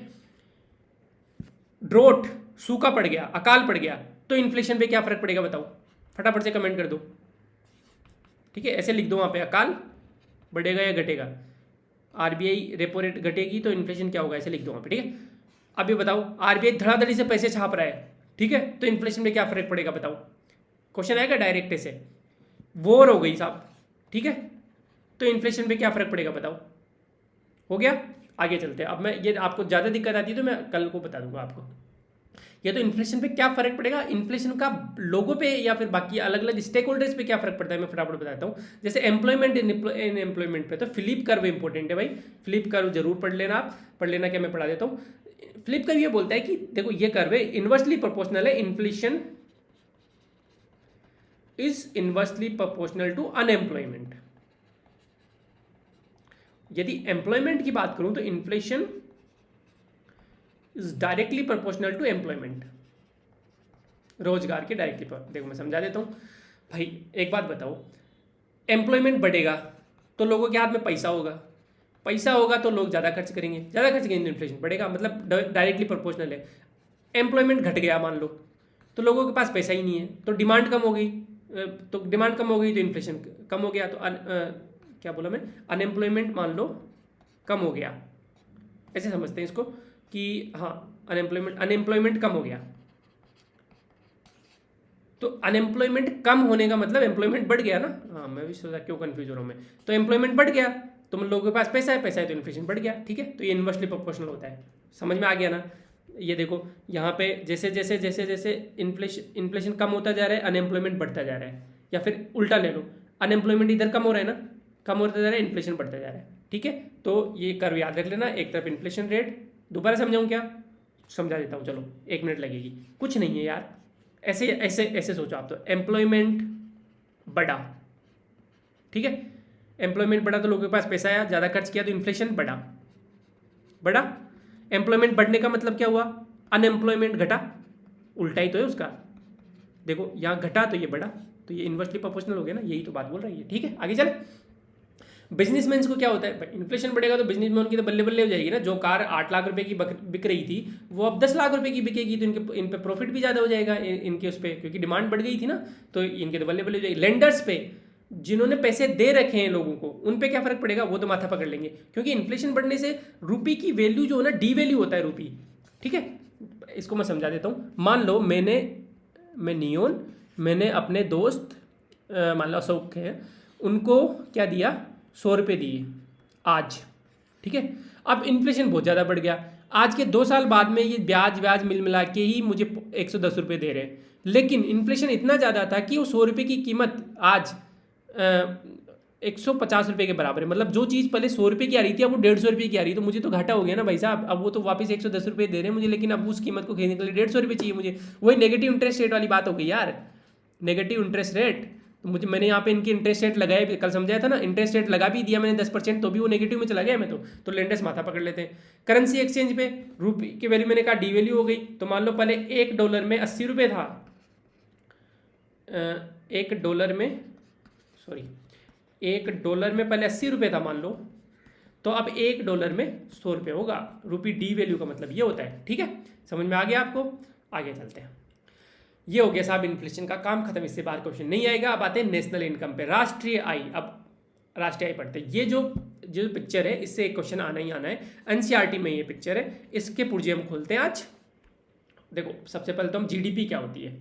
ड्रोट, सूखा पड़ गया, अकाल पड़ गया, तो इन्फ्लेशन पे क्या फर्क पड़ेगा, बताओ फटाफट से कमेंट कर दो, ठीक है। ऐसे लिख दो वहाँ पे, अकाल बढ़ेगा या घटेगा, RBI रेपो रेट घटेगी तो इन्फ्लेशन क्या होगा, ऐसे लिख दो वहाँ पे, ठीक है। अब ये बताओ RBI धड़ाधड़ी से पैसे छाप रहा है, ठीक है, तो इन्फ्लेशन में क्या फर्क पड़ेगा, बताओ। क्वेश्चन आएगा डायरेक्ट ऐसे, वॉर हो गई साहब, ठीक है, तो इन्फ्लेशन पे क्या फर्क पड़ेगा, बताओ। हो गया, आगे चलते हैं। अब मैं ये आपको ज़्यादा दिक्कत आती है तो मैं कल को बता दूंगा आपको। ये तो इन्फ्लेशन पे क्या फर्क पड़ेगा, इन्फ्लेशन का लोगों पे या फिर बाकी अलग अलग स्टेक होल्डर्स पे क्या फर्क पड़ता है, मैं फटाफट बताता हूँ। जैसे एम्प्लॉयमेंट इन एम्प्लॉयमेंट पे तो फ्लिप कर्व इंपॉर्टेंट है भाई, फ्लिप कर्व जरूर पढ़ लेना आप, पढ़ लेना क्या, मैं पढ़ा देता हूँ। फ्लिप कर्व ये बोलता है कि देखो ये कर्व है इनवर्सली प्रोपोर्शनल है, inflation is inversely proportional to unemployment. यदि एम्प्लॉयमेंट की बात करूं तो inflation is directly proportional to employment, रोजगार के डायरेक्टली पर। देखो मैं समझा देता हूं भाई, एक बात बताओ, एम्प्लॉयमेंट बढ़ेगा तो लोगों के हाथ में पैसा होगा तो लोग ज़्यादा खर्च करेंगे तो इन्फ्लेशन बढ़ेगा, मतलब डायरेक्टली प्रोपोर्शनल है। एम्प्लॉयमेंट घट गया मान लो, तो लोगों के पास पैसा ही नहीं है, तो डिमांड कम हो गई, तो इन्फ्लेशन कम हो गया, तो क्या बोला मैं, अनएम्प्लॉयमेंट मान लो कम हो गया, ऐसे समझते हैं इसको कि हाँ अनएम्प्लॉयमेंट कम हो गया, तो अनएम्प्लॉयमेंट कम होने का मतलब एम्प्लॉयमेंट बढ़ गया ना। हाँ मैं भी सोचा क्यों कंफ्यूज हो रहा हूँ मैं, तो एम्प्लॉयमेंट बढ़ गया तो लोगों के पास पैसा है तो इन्फ्लेशन बढ़ गया, ठीक है। तो ये इन्वर्सली प्रोपोर्शनल होता है, समझ में आ गया ना। ये देखो यहाँ पे जैसे जैसे जैसे जैसे इन्फ्लेशन कम होता जा रहा है अनएम्प्लॉयमेंट बढ़ता जा रहा है, या फिर उल्टा ले लो, अनएम्प्लॉयमेंट इधर कम हो रहा है ना, कम होता जा रहा है, इन्फ्लेशन बढ़ता जा रहा है, ठीक है। तो ये कर्व याद रख लेना, एक तरफ इन्फ्लेशन रेट, दोबारा समझाऊँ क्या, समझा देता हूँ, चलो 1 मिनट लगेगी। कुछ नहीं है यार, ऐसे ऐसे ऐसे सोचो आप, तो एम्प्लॉयमेंट बढ़ा, ठीक है, एम्प्लॉयमेंट बढ़ा तो लोगों के पास पैसा आया, ज़्यादा खर्च किया तो इन्फ्लेशन बढ़ा। बढ़ा, एम्प्लॉयमेंट बढ़ने का मतलब क्या हुआ, अनएम्प्लॉयमेंट घटा, उल्टा ही तो है उसका। देखो यहाँ घटा तो ये बढ़ा, तो ये इन्वर्सली प्रोपोर्शनल हो गया ना, यही तो बात बोल रही है। ठीक है, आगे चले। बिजनेसमैन को क्या होता है, इन्फ्लेशन बढ़ेगा तो बिजनेसमैन की तो बल्ले बल्ले हो जाएगी ना। जो कार 8 लाख रुपए की बिक रही थी वो अब 10 लाख रुपए की बिकेगी, तो इन पे प्रॉफिट भी ज़्यादा हो जाएगा इनके उस पर, क्योंकि डिमांड बढ़ गई थी ना, तो इनके तो बल्ले बल्ले हो जाएगी। लेंडर्स पे, जिन्होंने पैसे दे रखे हैं लोगों को, उन पे क्या फर्क पड़ेगा, वो तो माथा पकड़ लेंगे, क्योंकि इन्फ्लेशन बढ़ने से रुपये की वैल्यू जो है ना, डी वैल्यू होता है रुपये। ठीक है, इसको मैं समझा देता हूँ। मान लो मैं नियोन, मैंने अपने दोस्त मान लो अशोक है, उनको क्या दिया, 100 रुपये दिए आज। ठीक है, अब इन्फ्लेशन बहुत ज़्यादा बढ़ गया, आज के 2 साल बाद में ये ब्याज मिल मिला के ही मुझे 110 रुपये दे रहे हैं। लेकिन इन्फ्लेशन इतना ज़्यादा था कि वो 100 रुपये की कीमत आज 150 रुपये के बराबर है। मतलब जो चीज़ पहले 100 रुपये की आ रही थी अब वो 150 रुपये की आ रही है, तो मुझे तो घाटा हो गया ना भाई साहब। अब वो तो वापस 110 रुपये दे रहे हैं मुझे, लेकिन अब उस कीमत को खरीदने के लिए 150 रुपये चाहिए मुझे। वही नेगेटिव इंटरेस्ट रेट वाली बात हो गई यार, नेगेटिव इंटरेस्ट रेट। तो मैंने यहाँ पे इनके इंटरेस्ट रेट लगाए भी, कल समझाया था ना, इंटरेस्ट रेट लगा भी दिया मैंने 10%, तो भी वो नेगेटिव में चला गया मैं तो लेंडर्स माथा पकड़ लेते हैं। करेंसी एक्सचेंज पे रुपये की वैल्यू मैंने कहा डी वैल्यू हो गई, तो मान लो पहले $1 में 80 रुपये था, $1 में पहले 80 रुपये था मान लो, तो अब $1 में 100 रुपये होगा। रुपये डी वैल्यू का मतलब ये होता है। ठीक है, समझ में आ गया आपको, आगे चलते हैं। ये हो गया साहब इन्फ्लेशन का काम खत्म, इससे बाहर क्वेश्चन नहीं आएगा। अब आते हैं नेशनल इनकम पे, राष्ट्रीय आय। अब राष्ट्रीय आय पढ़ते हैं। ये जो पिक्चर है इससे एक क्वेश्चन आना ही आना है, एनसीईआरटी में ये पिक्चर है, इसके पुर्जे हम खोलते हैं आज। देखो सबसे पहले तो हम जीडीपी क्या होती है।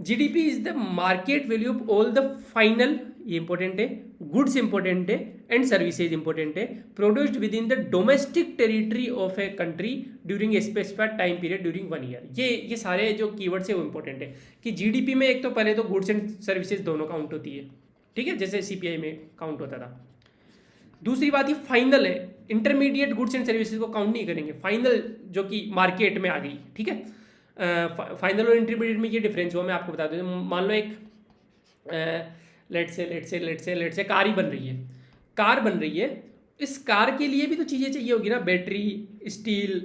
GDP is the market value of all the final, ये इंपॉर्टेंट है, गुड्स इंपॉर्टेंट है एंड सर्विसेज इंपॉर्टेंट है, produced with in the domestic territory of a country during a specified time period during 1 year. ये सारे जो keywords है वो important है कि जीडीपी में एक तो पहले तो गुड्स एंड सर्विसेज दोनों काउंट होती है, ठीक है, जैसे सीपीआई में काउंट होता था। दूसरी बात ये फाइनल है, इंटरमीडिएट गुड्स एंड सर्विसेज को काउंट नहीं करेंगे, फाइनल जो कि मार्केट में आ गई। ठीक है, फाइनल और इंटरमीडिएट में ये डिफरेंस हुआ, मैं आपको बता दूँ। मान लो एक लेट से कार ही बन रही है, कार बन रही है, इस कार के लिए भी तो चीज़ें चाहिए होगी ना, बैटरी, स्टील,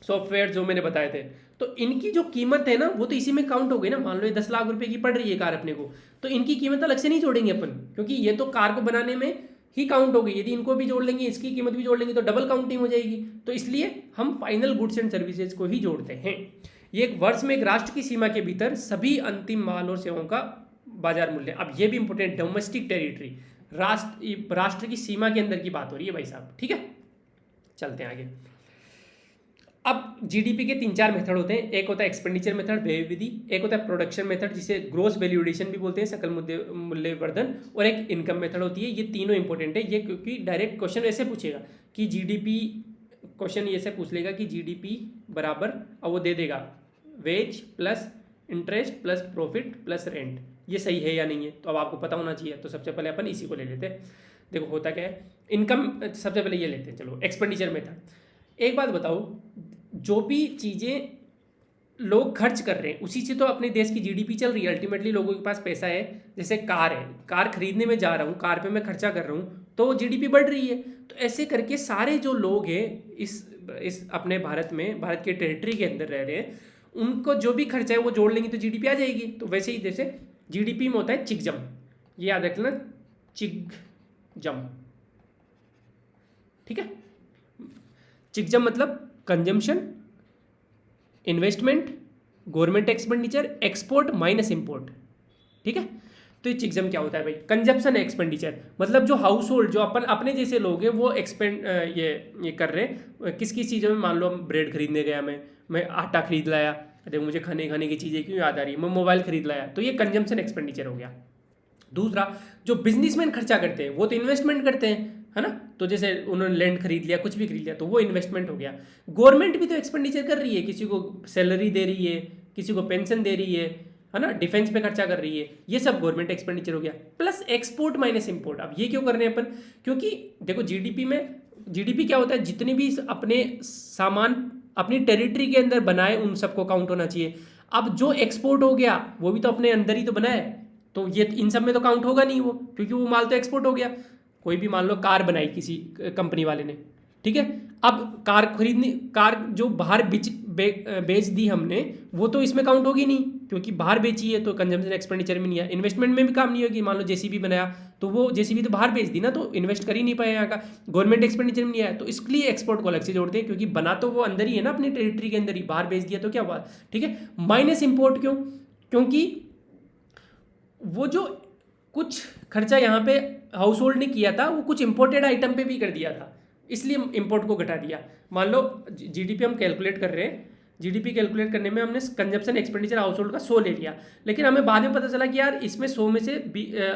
सॉफ्टवेयर जो मैंने बताए थे, तो इनकी जो कीमत है ना वो तो इसी में काउंट हो गई ना। मान लो ये 10 लाख रुपए की पड़ रही है कार अपने को, तो इनकी कीमत अलग से नहीं जोड़ेंगे अपन, क्योंकि ये तो कार को बनाने में ही काउंट हो गई। यदि इनको भी जोड़ लेंगे, इसकी कीमत भी जोड़ लेंगे, तो डबल काउंटिंग हो जाएगी। तो इसलिए हम फाइनल गुड्स एंड सर्विसेज को ही जोड़ते हैं। ये एक वर्ष में एक राष्ट्र की सीमा के भीतर सभी अंतिम माल और सेवाओं का बाजार मूल्य। अब ये भी इंपॉर्टेंट, डोमेस्टिक टेरिटरी, राष्ट्र की सीमा के अंदर की बात हो रही है भाई साहब। ठीक है, चलते हैं आगे। अब जीडीपी के 3-4 मेथड होते हैं। एक होता है एक्सपेंडिचर मेथड, व्यय विधि, एक होता है प्रोडक्शन मेथड जिसे ग्रोस वैल्यू एडिशन भी बोलते हैं, सकल मूल्यवर्धन, और एक इनकम मेथड होती है। ये तीनों इंपॉर्टेंट है, ये क्योंकि डायरेक्ट क्वेश्चन ऐसे पूछेगा कि जीडीपी, क्वेश्चन ऐसे पूछ लेगा कि जीडीपी बराबर, और वो दे देगा wage plus interest plus profit plus rent, ये सही है या नहीं है, तो अब आपको पता होना चाहिए। तो सबसे पहले अपन इसी को ले लेते हैं। देखो होता क्या है, इनकम सबसे पहले ये लेते हैं, चलो एक्सपेंडिचर मेथड। एक बात बताओ, जो भी चीज़ें लोग खर्च कर रहे हैं उसी से तो अपने देश की जीडीपी चल रही है। अल्टीमेटली लोगों के पास पैसा है, जैसे कार है, कार खरीदने में जा रहा हूँ, कार पे मैं खर्चा कर रहा हूँ, तो जीडीपी बढ़ रही है। तो ऐसे करके सारे जो लोग हैं इस अपने भारत में, भारत के टेरिटरी के अंदर रह रहे हैं, उनको जो भी खर्चा है वो जोड़ लेंगे तो जीडीपी आ जाएगी। तो वैसे ही जैसे जीडीपी में होता है चिकजम, ये याद रखना, चिकजम। ठीक है, चिकजम मतलब consumption, investment, government expenditure, export minus import. ठीक है, तो ये चिकजम क्या होता है भाई, कंजप्शन एक्सपेंडिचर, मतलब जो हाउस होल्ड, जो अपने जैसे लोग हैं वो ये कर रहे हैं किस किस चीज़ों में। मान लो ब्रेड खरीदने गया, मैं आटा खरीद लाया, देखो मुझे खाने की चीज़ें क्यों याद आ रही है, मैं मोबाइल खरीद लाया, तो ये कंजम्पशन एक्सपेंडिचर हो गया। दूसरा, जो बिजनेसमैन खर्चा करते हैं वो तो इन्वेस्टमेंट करते हैं, है ना, तो जैसे उन्होंने लैंड खरीद लिया, कुछ भी खरीद लिया, तो वो इन्वेस्टमेंट हो गया। गवर्नमेंट भी तो एक्सपेंडिचर कर रही है, किसी को सैलरी दे रही है, किसी को पेंशन दे रही है ना, डिफेंस पे खर्चा कर रही है, ये सब गवर्नमेंट एक्सपेंडिचर हो गया। Plus export minus import. अब ये क्यों कर रहे हैं अपन, क्योंकि देखो जीडीपी क्या होता है, जितने भी अपने सामान अपनी टेरिटरी के अंदर बनाए उन सबको काउंट होना चाहिए। अब जो एक्सपोर्ट हो गया वो भी तो अपने अंदर ही तो बना है, तो ये इन सब में तो काउंट होगा नहीं वो, क्योंकि वो माल तो एक्सपोर्ट हो गया। कोई भी मान लो कार बनाई किसी कंपनी वाले ने, ठीक है, अब कार खरीदनी, कार जो बाहर बेच दी हमने, वो तो इसमें काउंट होगी नहीं, क्योंकि बाहर बेची है तो कंजम्पशन एक्सपेंडिचर में नहीं है। इन्वेस्टमेंट में भी काम नहीं होगी, मान लो जेसीबी बनाया तो वो जेसीबी तो बाहर बेच दी ना, तो इन्वेस्ट कर ही नहीं पाया यहाँ का, गवर्नमेंट एक्सपेंडिचर में नहीं आया, तो इसके लिए एक्सपोर्ट को अलग से जोड़ते हैं, क्योंकि बना तो वो अंदर ही है ना अपनी टेरिटरी के अंदर ही, बाहर बेच दिया तो क्या हुआ, ठीक है। माइनस इंपोर्ट क्यों, क्योंकि वो जो कुछ खर्चा यहाँ पे हाउस होल्ड ने किया था वो कुछ इंपोर्टेड आइटम पे भी कर दिया था, इसलिए इंपोर्ट को घटा दिया। मान लो जीडीपी हम कैलकुलेट कर रहे हैं, जीडीपी कैलकुलेट करने में हमने कंजप्शन एक्सपेंडिचर हाउस होल्ड का 100 ले लिया, लेकिन हमें बाद में पता चला कि यार इसमें 100 में से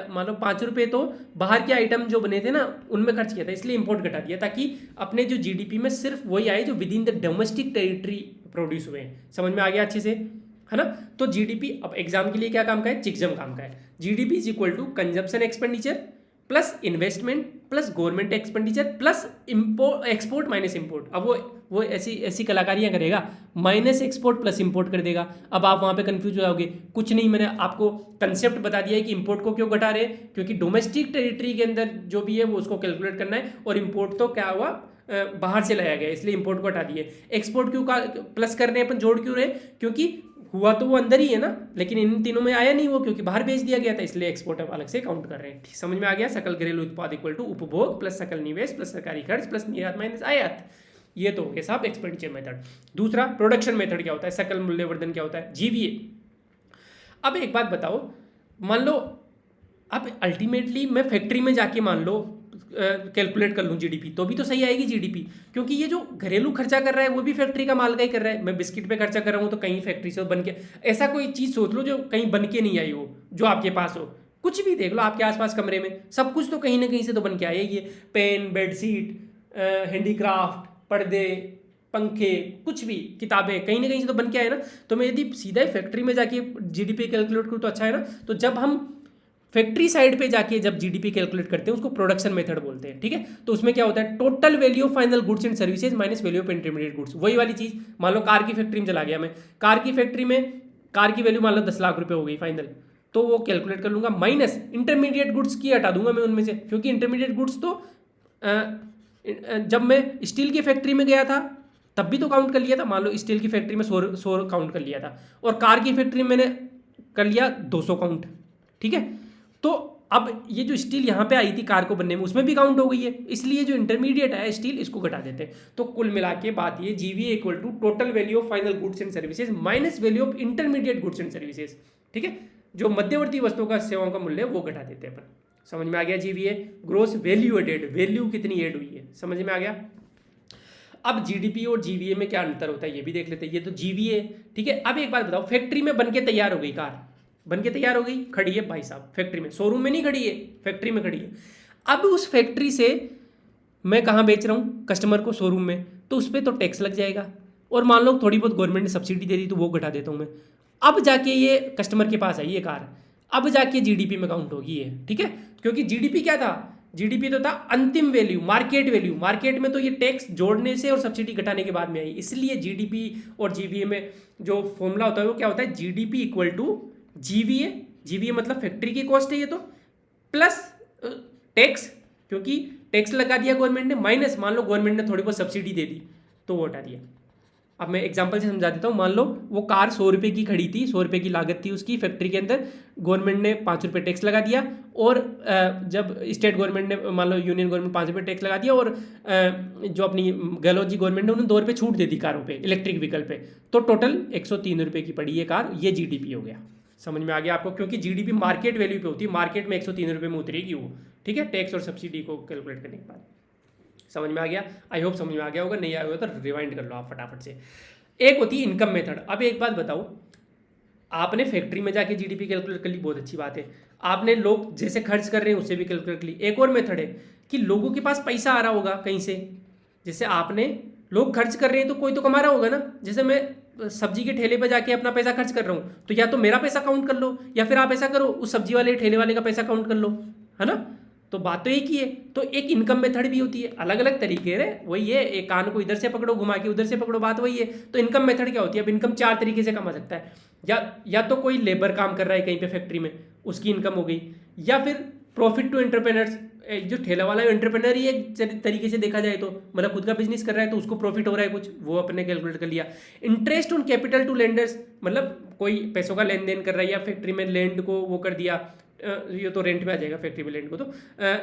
मान लो 5 रुपये तो बाहर के आइटम जो बने थे ना उनमें खर्च किया था, इसलिए इंपोर्ट घटा दिया, ताकि अपने जो जीडीपी में सिर्फ वही आए जो with in the domestic territory produce हुए हैं। समझ में आ गया अच्छे से, है ना। तो जीडीपी अब एग्जाम के लिए क्या काम का है, चिकजम काम का है। GDP is equal to consumption expenditure plus investment plus government expenditure plus export minus import. अब वो ऐसी कलाकारियां करेगा, माइनस एक्सपोर्ट प्लस इंपोर्ट कर देगा। अब आप वहाँ पे कंफ्यूज हो जाओगे, कुछ नहीं, मैंने आपको कंसेप्ट बता दिया है कि इंपोर्ट को क्यों घटा रहे हैं, क्योंकि डोमेस्टिक टेरिटरी के अंदर जो भी है वो उसको कैलकुलेट करना है, और इंपोर्ट तो क्या हुआ बाहर से लाया गया, इसलिए इंपोर्ट को हटा दिए। एक्सपोर्ट क्यों प्लस कर रहे हैं अपन, जोड़ क्यों रहे, क्योंकि हुआ तो वो अंदर ही है ना, लेकिन इन तीनों में आया नहीं वो, क्योंकि बाहर बेच दिया गया था, इसलिए एक्सपोर्ट हम अलग से काउंट कर रहे हैं। ठीक, समझ में आ गया। सकल घरेलू उत्पाद इक्वल टू उपभोग प्लस सकल निवेश प्लस सरकारी खर्च प्लस निर्यात माइनस आयात। ये तो हो गया साहब एक्सपेंडिचर मेथड। दूसरा प्रोडक्शन मेथड क्या होता है, सकल मूल्यवर्धन क्या होता है, जीवीए। अब एक बात बताओ, मान लो अब अल्टीमेटली मैं फैक्ट्री में जाके मान लो कैलकुलेट कर लूँ जीडीपी, तो भी तो सही आएगी जीडीपी, क्योंकि ये जो घरेलू खर्चा कर रहा है वो भी फैक्ट्री का माल का ही कर रहा है। मैं बिस्किट पे खर्चा कर रहा हूँ तो कहीं फैक्ट्री से बन के, ऐसा कोई चीज़ सोच लो जो कहीं बन के नहीं आई हो, जो आपके पास हो। कुछ भी देख लो आपके आसपास कमरे में, सब कुछ तो कहीं ना कहीं से तो बन के आया। ये पेन, बेडशीट, हैंडीक्राफ्ट, पर्दे, पंखे, कुछ भी, किताबें, कहीं ना कहीं से तो बन के आए ना। तो मैं यदि सीधा ही फैक्ट्री में जाके जीडीपी कैलकुलेट करूँ तो अच्छा है ना। तो जब हम फैक्ट्री साइड पे जाके जब जीडीपी कैलकुलेट करते हैं उसको प्रोडक्शन मेथड बोलते हैं, ठीक है। तो उसमें क्या होता है, total value of final goods and services minus value of intermediate goods. वही वाली चीज, मान लो कार की फैक्ट्री में चला गया मैं, कार की फैक्ट्री में कार की वैल्यू मान लो 10 लाख रुपए हो गई फाइनल, तो वो कैलकुलेट कर लूंगा, माइनस इंटरमीडिएट गुड्स की हटा दूंगा मैं उनमें से, क्योंकि इंटरमीडिएट गुड्स तो जब मैं स्टील की फैक्ट्री में गया था तब भी तो काउंट कर लिया था। मान लो स्टील की फैक्ट्री में 100 काउंट कर लिया था, और कार की फैक्ट्री में मैंने कर लिया 200 काउंट, ठीक है। तो अब ये जो स्टील यहाँ पे आई थी कार को बनने में, उसमें भी काउंट हो गई है, इसलिए जो इंटरमीडिएट है स्टील, इसको घटा देते हैं। तो कुल मिला के बात ये, GVA equal to total value of final goods and services minus value of intermediate goods and services, ठीक है। जो मध्यवर्ती वस्तुओं का, सेवाओं का मूल्य वो घटा देते हैं अपन। समझ में आ गया GVA. Gross value added, value कितनी एड हुई है, समझ में आ गया। अब जीडीपी और जीवीए में क्या अंतर होता है ये भी देख लेते हैं। ये तो जीवीए, ठीक है। अब एक बात बताओ, फैक्ट्री में बनके तैयार हो गई कार, बन के तैयार हो गई, खड़ी है भाई साहब फैक्ट्री में, शोरूम में नहीं खड़ी है, फैक्ट्री में खड़ी है। अब उस फैक्ट्री से मैं कहाँ बेच रहा हूँ कस्टमर को, शोरूम में, तो उस पर तो टैक्स लग जाएगा, और मान लो थोड़ी बहुत गवर्नमेंट ने सब्सिडी दे दी तो वो घटा देता हूँ मैं। अब जाके ये कस्टमर के पास आई ये कार, अब जाके जीडीपी में काउंट होगी ये, ठीक है। क्योंकि जीडीपी क्या था, जीडीपी तो था अंतिम वैल्यू, मार्केट वैल्यू। मार्केट में तो ये टैक्स जोड़ने से और सब्सिडी घटाने के बाद में आई, इसलिए जीडीपी और जीवीए में जो फॉर्मूला होता है वो क्या होता है, GDP equal to GVA, GVA मतलब फैक्ट्री की कॉस्ट है ये तो, प्लस टैक्स, क्योंकि टैक्स लगा दिया गवर्नमेंट ने, माइनस मान लो गवर्नमेंट ने थोड़ी बहुत सब्सिडी दे दी तो वो हटा दिया। अब मैं एग्जांपल से समझा देता हूँ। मान लो वो कार 100 रुपये की खड़ी थी, 100 रुपये की लागत थी उसकी, फैक्ट्री के अंदर गवर्नमेंट ने 5 रुपये टैक्स लगा दिया, और जब स्टेट गवर्नमेंट ने, मान लो यूनियन गवर्नमेंट 5 रुपये टैक्स लगा दिया, और जो अपनी गहलोत जी गवर्नमेंट ने उन्होंने 2 रुपये छूट दे दी कारों पे, इलेक्ट्रिक व्हीकल पे, तो टोटल 103 रुपये की पड़ी ये कार। ये जीडीपी हो गया। समझ में आ गया आपको, क्योंकि जीडीपी मार्केट वैल्यू पे होती है, मार्केट में 103 रुपये में उतरेगी वो, ठीक है, टैक्स और सब्सिडी को कैलकुलेट करने के बाद। समझ में आ गया, आई होप समझ में आ गया होगा, नहीं आया होगा तो रिवाइंड कर लो आप फटाफट से। एक होती है इनकम मेथड। अब एक बात बताओ, आपने फैक्ट्री में जाके जीडीपी कैलकुलेट कर ली, बहुत अच्छी बात है। आपने लोग जैसे खर्च कर रहे हैं उससे भी कैलकुलेट कर ली। एक और मेथड है कि लोगों के पास पैसा आ रहा होगा कहीं से, जैसे आपने लोग खर्च कर रहे हैं तो कोई तो कमा रहा होगा ना। जैसे मैं सब्जी के ठेले पर जाके अपना पैसा खर्च कर रहा हूँ, तो या तो मेरा पैसा काउंट कर लो, या फिर आप ऐसा करो उस सब्जी वाले ठेले वाले का पैसा काउंट कर लो, है ना। तो बात तो एक ही है। तो एक इनकम मेथड भी होती है, अलग अलग तरीके है, वही है, एक कान को इधर से पकड़ो घुमा के उधर से पकड़ो, बात वही है। तो इनकम मेथड क्या होती है? अब इनकम 4 तरीके से कमा सकता है, या तो कोई लेबर काम कर रहा है कहीं पे फैक्ट्री में, उसकी इनकम हो गई, या फिर प्रॉफिट टू एंटरप्रेनर्स, जो ठेला वाला एंटरप्रेनर ही एक तरीके से देखा जाए तो, मतलब खुद का बिजनेस कर रहा है तो उसको प्रॉफिट हो रहा है कुछ, वो अपने कैलकुलेट कर लिया। Interest on capital to lenders, मतलब कोई पैसों का लेन देन कर रहा है या फैक्ट्री में लैंड को वो कर दिया, ये तो रेंट में आ जाएगा फैक्ट्री में लैंड को। तो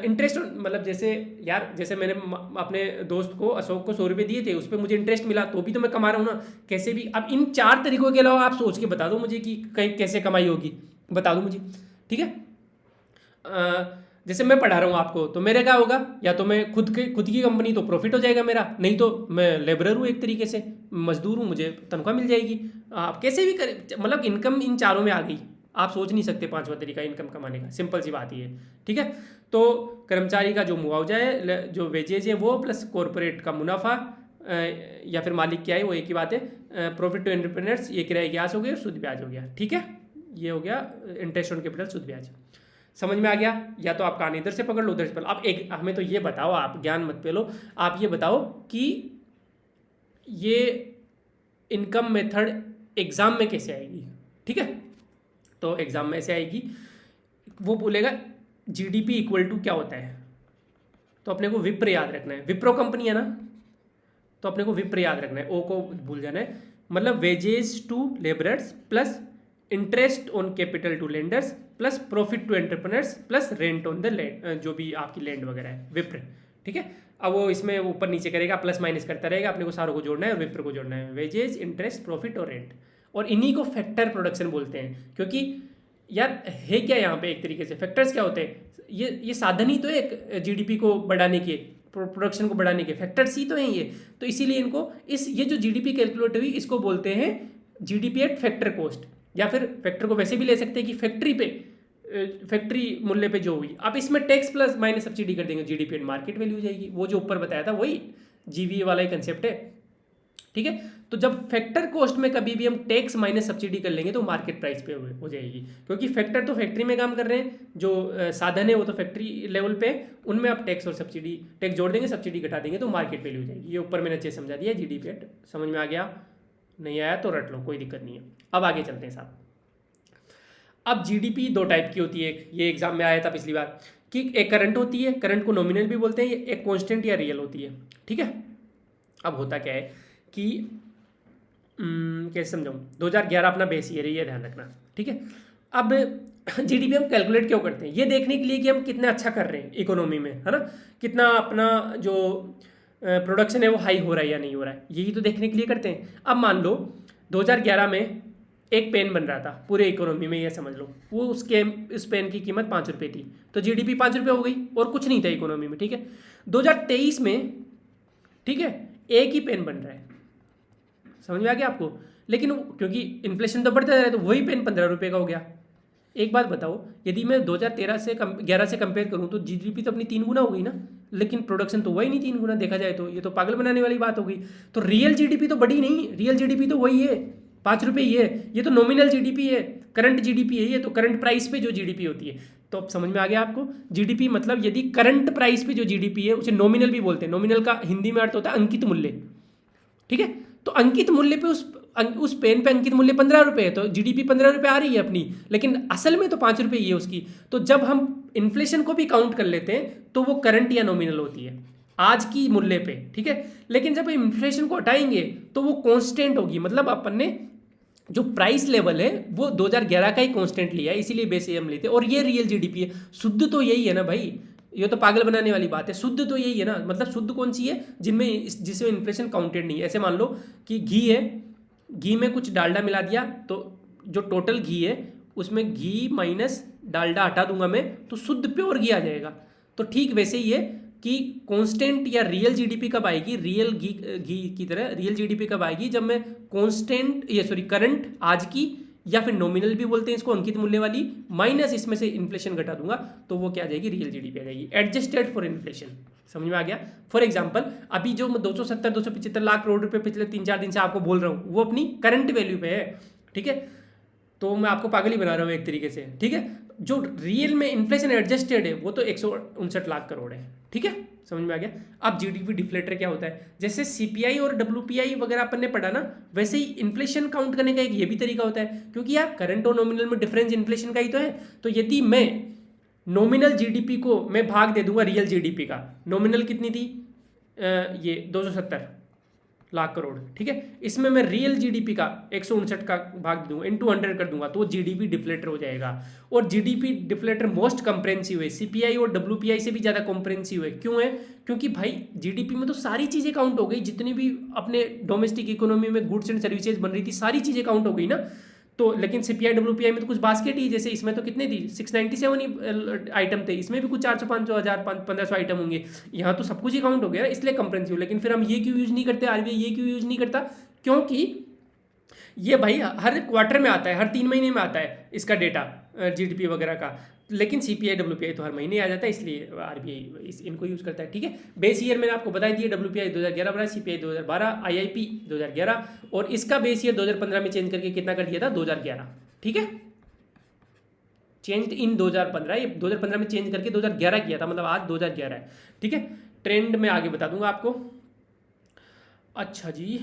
इंटरेस्ट मतलब जैसे यार, जैसे मैंने अपने दोस्त को अशोक को 100 रुपये दिए थे, उस पर मुझे इंटरेस्ट मिला, तो भी तो मैं कमा रहा हूँ ना कैसे भी। अब इन 4 तरीकों के अलावा आप सोच के बता दो मुझे कि कहीं कैसे कमाई होगी, बता दो मुझे, ठीक है। जैसे मैं पढ़ा रहा हूँ आपको, तो मेरा क्या होगा, या तो मैं खुद की कंपनी, तो प्रॉफिट हो जाएगा मेरा, नहीं तो मैं लेबरर हूँ, एक तरीके से मजदूर हूँ, मुझे तनख्वाह मिल जाएगी। आप कैसे भी करें, मतलब इनकम इन चारों में आ गई, आप सोच नहीं सकते 5वां तरीका इनकम कमाने का, सिंपल सी बात ही है, ठीक है। तो कर्मचारी का जो मुआवजा है, जो वेजेज है वो, प्लस कॉरपोरेट का मुनाफा या फिर मालिक क्या है, वो एक ही बात है। प्रॉफिट टू एंटरप्रेन्योर्स, ये किराए ग्यास हो गया और शुद्ध ब्याज हो गया, ठीक है। ये हो गया इंटरेस्ट ऑन कैपिटल, शुद्ध ब्याज। समझ में आ गया? या तो आप कान इधर से पकड़ लो उधर से पकड़ लो। आप एक हमें तो ये बताओ, आप ज्ञान मत पेलो, आप ये बताओ कि ये इनकम मेथड एग्जाम में कैसे आएगी, ठीक है। तो एग्जाम में ऐसे आएगी, वो बोलेगा जीडीपी इक्वल टू क्या होता है, तो अपने को विप्र याद रखना है, विप्रो कंपनी है ना, तो अपने को विप्र याद रखना है, ओ को भूल जाना है। मतलब wages to labourers plus interest on capital to lenders plus profit to entrepreneurs plus rent on the land, जो भी आपकी लैंड वगैरह है, विप्र, ठीक है। अब वो इसमें ऊपर नीचे करेगा, प्लस माइनस करता रहेगा, अपने को सारों को जोड़ना है और विप्र को जोड़ना है, वेजेस, इंटरेस्ट, प्रॉफिट और रेंट। और इन्हीं को फैक्टर प्रोडक्शन बोलते हैं, क्योंकि यार है क्या यहाँ पे, एक तरीके से फैक्टर्स क्या होते हैं, ये साधन ही तो है जीडीपी को बढ़ाने के, प्रोडक्शन को बढ़ाने के, फैक्टर्स ही तो हैं ये। तो इसीलिए इनको ये जो जीडीपी कैलकुलेट हुई, इसको बोलते हैं जीडीपी एट फैक्टर कॉस्ट, या फिर फैक्टर को वैसे भी ले सकते हैं कि फैक्ट्री मूल्य पे जो हुई। अब इसमें टैक्स प्लस माइनस सब्सिडी कर देंगे, जीडीपी एट मार्केट वैल्यू हो जाएगी, वो जो ऊपर बताया था वही जीवीए वाला ही कंसेप्ट है, ठीक है। तो जब फैक्टर कॉस्ट में कभी भी हम टैक्स माइनस सब्सिडी कर लेंगे तो मार्केट प्राइस पे हो जाएगी, क्योंकि फैक्टर तो फैक्ट्री में काम कर रहे हैं, जो साधन है वो तो फैक्ट्री लेवल पे, उनमें आप टैक्स और सब्सिडी, टैक्स जोड़ देंगे, सब्सिडी घटा देंगे, तो मार्केट वैल्यू हो जाएगी। ये ऊपर मैंने अच्छे से समझा दिया, जीडीपी एट, समझ में आ गया? नहीं आया तो रट लो, कोई दिक्कत नहीं है। अब आगे चलते हैं साहब। अब जीडीपी 2 टाइप की होती है, ये एग्जाम में आया था पिछली बार, कि एक करंट होती है, करंट को नॉमिनल भी बोलते हैं, एक कांस्टेंट या रियल होती है, ठीक है। अब होता क्या है कि कैसे समझाऊँ, 2011 अपना बेस ईयर है, ये ध्यान रखना, ठीक है। अब जीडीपी हम कैलकुलेट क्यों करते हैं? ये देखने के लिए कि हम कितना अच्छा कर रहे हैं इकोनॉमी में, है ना, कितना अपना जो प्रोडक्शन है वो हाई हो रहा है या नहीं हो रहा है, यही तो देखने के लिए करते हैं। अब मान लो 2011 में एक पेन बन रहा था पूरे इकोनॉमी में, ये समझ लो, वो उस पेन की कीमत 5 रुपये थी, तो जीडीपी 5 रुपये हो गई और कुछ नहीं था इकोनॉमी में, ठीक है। 2023 में, ठीक है, एक ही पेन बन रहा है, समझ में आ गया आपको, लेकिन क्योंकि इन्फ्लेशन तो बढ़ता जा रहा है तो वही पेन 15 रुपये का हो गया। एक बात बताओ, यदि मैं 2013 से 11 से कंपेयर करूं तो जीडीपी तो अपनी 3 गुना हो गई ना, लेकिन प्रोडक्शन तो वही नहीं 3 गुना, देखा जाए तो ये तो पागल बनाने वाली बात हो गई। तो रियल जीडीपी तो बढ़ी नहीं, रियल जीडीपी तो वही है, 5 रुपये ही है, ये तो नॉमिनल जीडीपी है, करंट जीडीपी है, ये तो करंट प्राइस पे जो जीडीपी होती है। तो अब समझ में आ गया आपको, जीडीपी मतलब यदि करंट प्राइस पे जो जीडीपी है उसे नॉमिनल भी बोलते हैं। नॉमिनल का हिंदी में अर्थ होता है अंकित मूल्य, ठीक है। तो अंकित मूल्य पे उस पेन पे अंकित मूल्य 15 रुपये है, तो जीडीपी 15 रुपये आ रही है अपनी, लेकिन असल में तो 5 रुपये ही है उसकी। तो जब हम इन्फ्लेशन को भी काउंट कर लेते हैं तो वो करंट या नॉमिनल होती है आज की मूल्य पे, ठीक है। लेकिन जब इन्फ्लेशन को हटाएंगे तो वो कांस्टेंट होगी, मतलब अपन ने जो प्राइस लेवल है वो 2011 का ही कांस्टेंट लिया है, इसीलिए बेस हम लेते हैं। और ये रियल जीडीपी है, शुद्ध तो यही है ना भाई, ये तो पागल बनाने वाली बात है, शुद्ध तो यही है ना। मतलब शुद्ध कौन सी है? जिसमें इन्फ्लेशन काउंटेड नहीं है। ऐसे मान लो कि घी है, घी में कुछ डालडा मिला दिया, तो जो टोटल घी है उसमें घी माइनस डालडा हटा दूंगा मैं, तो शुद्ध प्योर घी आ जाएगा। तो ठीक वैसे ही है कि कांस्टेंट या रियल जीडीपी कब आएगी, रियल घी की तरह रियल जीडीपी कब आएगी, जब मैं करंट आज की, या फिर नॉमिनल भी बोलते हैं इसको, अंकित मूल्य वाली, माइनस इसमें से इन्फ्लेशन घटा दूंगा, तो वो क्या आ जाएगी, रियल जीडीपी आ जाएगी, एडजस्टेड फॉर इन्फ्लेशन। समझ में आ गया? फॉर एग्जांपल अभी जो 270-275 लाख करोड़ रुपए पिछले 3-4 दिन से आपको बोल रहा हूँ, वो अपनी करंट वैल्यू पे है, ठीक है। तो मैं आपको पागल ही बना रहा हूँ एक तरीके से, ठीक है। जो रियल में इन्फ्लेशन एडजस्टेड है वो तो 159 लाख करोड़ है। ठीक है, समझ में आ गया। अब जीडीपी डिफ्लेटर क्या होता है, जैसे सीपीआई और डब्ल्यूपीआई वगैरह अपन ने पढ़ा ना, वैसे ही इन्फ्लेशन काउंट करने का एक ये भी तरीका होता है, क्योंकि यार करंट और नॉमिनल में डिफरेंस इन्फ्लेशन का ही तो है। तो यदि मैं नॉमिनल जीडीपी को मैं भाग दे दूंगा रियल जीडीपी का, नॉमिनल कितनी थी ये 270 लाख करोड़, ठीक है, इसमें मैं रियल जीडीपी का 159 का भाग दूंगा, इनटू 100 कर दूंगा, तो वो जीडीपी डिफ्लेटर हो जाएगा। और जीडीपी डिफ्लेटर मोस्ट कंप्रेंसिव है, सीपीआई और डब्ल्यूपीआई से भी ज़्यादा कंप्रेंसिव है। क्यों है, क्योंकि भाई जीडीपी में तो सारी चीज़ें काउंट हो गई, जितनी भी अपने डोमेस्टिक इकोनॉमी में गुड्स एंड सर्विसेज बन रही थी सारी चीज़ें काउंट हो गई ना। तो लेकिन सीपीआई डब्ल्यूपीआई में तो कुछ बास्केट ही, जैसे इसमें तो कितने थी 697 ही आइटम थे, इसमें भी कुछ 400 500 1000 1500 आइटम होंगे, यहाँ तो सब कुछ ही काउंट हो गया, इसलिए कंप्रेंसिव। लेकिन फिर हम ये क्यों यूज नहीं करते, आरबीआई ये क्यों यूज नहीं करता, क्योंकि ये भाई हर क्वार्टर में आता है, हर 3 महीने में आता है इसका डेटा जीडीपी वगैरह का, लेकिन सीपीआई डब्ल्यूपीआई तो हर महीने आ जाता है, इसलिए आरबीआई इनको यूज़ करता है। ठीक है, बेस ईयर मैंने आपको बता दिया, डब्ल्यूपीआई 2011 बना, सीपीआई 2012, आईआईपी 2011, और इसका बेस ईयर 2015 में चेंज करके कितना कर दिया था 2011। ठीक है, चेंज इन 2015, ये 2015 में चेंज करके 2011 किया था, मतलब आज 2011 है। ठीक है, ट्रेंड में आगे बता दूंगा आपको। अच्छा जी,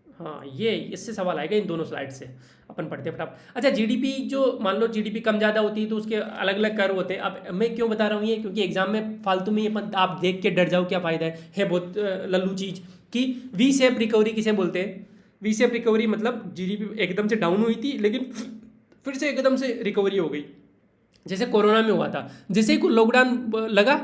हाँ ये इससे सवाल आएगा इन दोनों स्लाइड से, अपन पढ़ते फटाफट। अच्छा, जीडीपी जो मान लो जीडीपी कम ज़्यादा होती है तो उसके अलग अलग कर्व होते हैं। अब मैं क्यों बता रहा हूँ ये, क्योंकि एग्जाम में फालतू में ये आप देख के डर जाओ, क्या फ़ायदा है बहुत लल्लू चीज़ कि वी शेप रिकवरी किसे बोलते हैं। वी शेप रिकवरी मतलब जीडीपी एकदम से डाउन हुई थी लेकिन फिर से एकदम से रिकवरी हो गई, जैसे कोरोना में हुआ था। जैसे ही लॉकडाउन लगा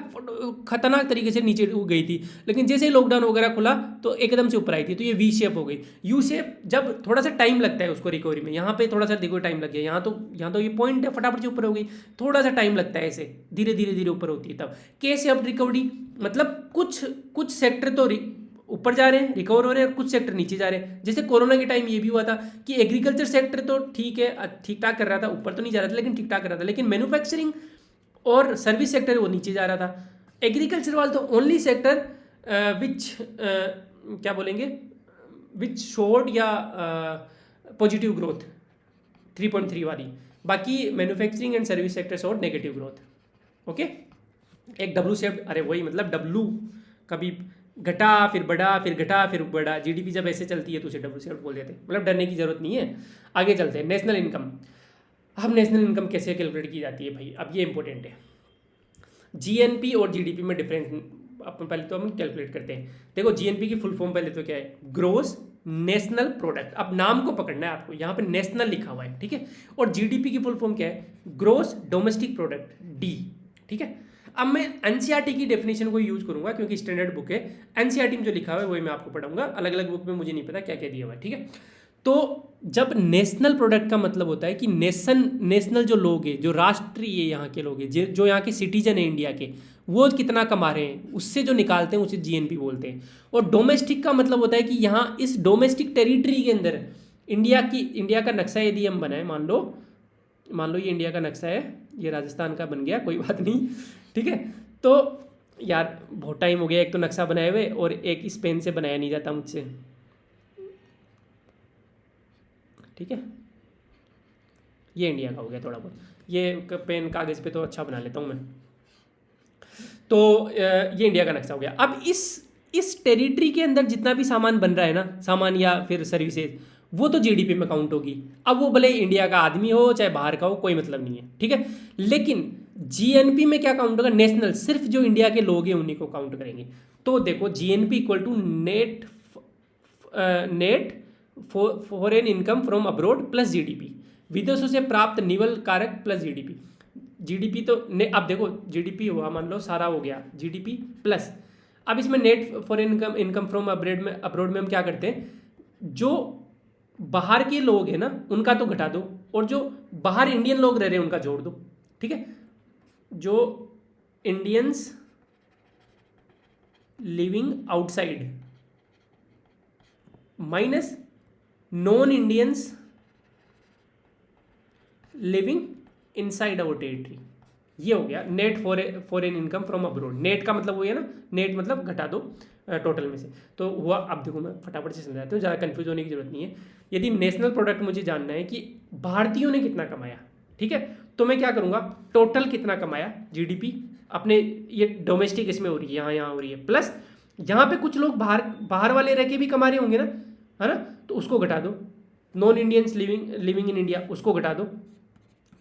खतरनाक तरीके से नीचे गई थी, लेकिन जैसे ही लॉकडाउन वगैरह खुला तो एकदम से ऊपर आई थी। तो ये वी शेप हो गई। यू शेप जब थोड़ा सा टाइम लगता है उसको रिकवरी में, यहाँ पे थोड़ा सा देखो टाइम लग गया, यहाँ तो ये पॉइंट है फटाफट से ऊपर हो गई, थोड़ा सा टाइम लगता है, ऐसे धीरे धीरे धीरे ऊपर होती है। तब के शेप रिकवरी मतलब कुछ सेक्टर तो ऊपर जा रहे हैं, रिकवर हो रहे हैं, और कुछ सेक्टर नीचे जा रहे हैं। जैसे कोरोना के टाइम ये भी हुआ था कि एग्रीकल्चर सेक्टर तो ठीक है, ठीक ठाक कर रहा था, ऊपर तो नहीं जा रहा था लेकिन ठीक ठाक कर रहा था, लेकिन मैन्युफैक्चरिंग और सर्विस सेक्टर वो नीचे जा रहा था। एग्रीकल्चर वाला तो ओनली सेक्टर विच क्या बोलेंगे, विच शोड या पॉजिटिव ग्रोथ 3.3 वाली, बाकी manufacturing and service sector showed negative growth. Okay, एक डब्ल्यू शेप, अरे वही मतलब डब्ल्यू कभी घटा फिर बढ़ा फिर घटा फिर बढ़ा, जीडीपी जब ऐसे चलती है तो उसे डब्ल्यू शेप बोल देते हैं। मतलब डरने की जरूरत नहीं है। आगे चलते हैं, नेशनल इनकम। अब नेशनल इनकम कैसे कैलकुलेट की जाती है भाई, अब ये इंपॉर्टेंट है। जीएनपी और जीडीपी में डिफरेंस अपन पहले तो हम कैलकुलेट करते हैं। देखो जीएनपी की फुल फॉर्म पहले तो क्या है, ग्रोस नेशनल प्रोडक्ट। अब नाम को पकड़ना है आपको, यहाँ पे नेशनल लिखा हुआ है, ठीक है। और जीडीपी की फुल फॉर्म क्या है, ग्रोस डोमेस्टिक प्रोडक्ट, डी, ठीक है। अब मैं एनसीईआरटी की डेफिनेशन को यूज करूंगा क्योंकि स्टैंडर्ड बुक है, एनसीईआरटी में जो लिखा हुआ है वही मैं आपको पढ़ाऊंगा, अलग अलग बुक में मुझे नहीं पता क्या क्या दिया हुआ है, ठीक है। तो जब नेशनल प्रोडक्ट का मतलब होता है कि नेशनल जो लोग हैं, जो राष्ट्रीय यहाँ के लोग हैं, जो यहाँ के सिटीजन है इंडिया के, वो कितना कमा रहे हैं, उससे जो निकालते हैं उसे जीएनपी बोलते हैं। और डोमेस्टिक का मतलब होता है कि यहाँ इस डोमेस्टिक टेरिटरी के अंदर इंडिया का नक्शा यदि हम बनाए, मान लो ये इंडिया का नक्शा है, ये राजस्थान का बन गया, कोई बात नहीं, ठीक है। तो यार बहुत टाइम हो गया एक तो नक्शा बनाए हुए, और एक इस पेन से बनाया नहीं जाता मुझसे, ठीक है। ये इंडिया का हो गया थोड़ा बहुत, ये पेन कागज़ पे तो अच्छा बना लेता हूँ मैं। तो ये इंडिया का नक्शा हो गया। अब इस टेरिटरी के अंदर जितना भी सामान बन रहा है ना, सामान या फिर सर्विसेज, वो तो जीडीपी में काउंट होगी। अब वो भले इंडिया का आदमी हो चाहे बाहर का हो, कोई मतलब नहीं है, ठीक है। लेकिन जीएनपी में क्या काउंट होगा, नेशनल, सिर्फ जो इंडिया के लोग हैं उन्हीं को काउंट करेंगे। तो देखो GNP equal to net foreign income from abroad plus GDP, विदेशों से प्राप्त निवल कारक प्लस जीडीपी। जीडीपी तो अब देखो जीडीपी हुआ, मान लो सारा हो गया जीडीपी प्लस, अब इसमें net foreign income from abroad में हम क्या करते हैं, जो बाहर के लोग हैं ना उनका तो घटा दो, और जो बाहर इंडियन लोग रह रहे हैं उनका जोड़ दो, ठीक है। जो Indians living outside minus non Indians living inside our territory, ये हो गया net foreign income from abroad. Net का मतलब वही है ना, नेट मतलब घटा दो टोटल में से, तो हुआ। अब देखो मैं फटाफट से समझाता हूँ, ज़्यादा कंफ्यूज होने की जरूरत नहीं है। यदि नेशनल प्रोडक्ट मुझे जानना है कि भारतीयों ने कितना कमाया, ठीक है, तो मैं क्या करूँगा, टोटल कितना कमाया जीडीपी अपने, ये डोमेस्टिक इसमें हो रही है, यहाँ हो रही है, प्लस यहाँ पे कुछ लोग बाहर बाहर वाले रह के भी कमा रहे होंगे ना, है ना, तो उसको घटा दो, non Indians living in India उसको घटा दो,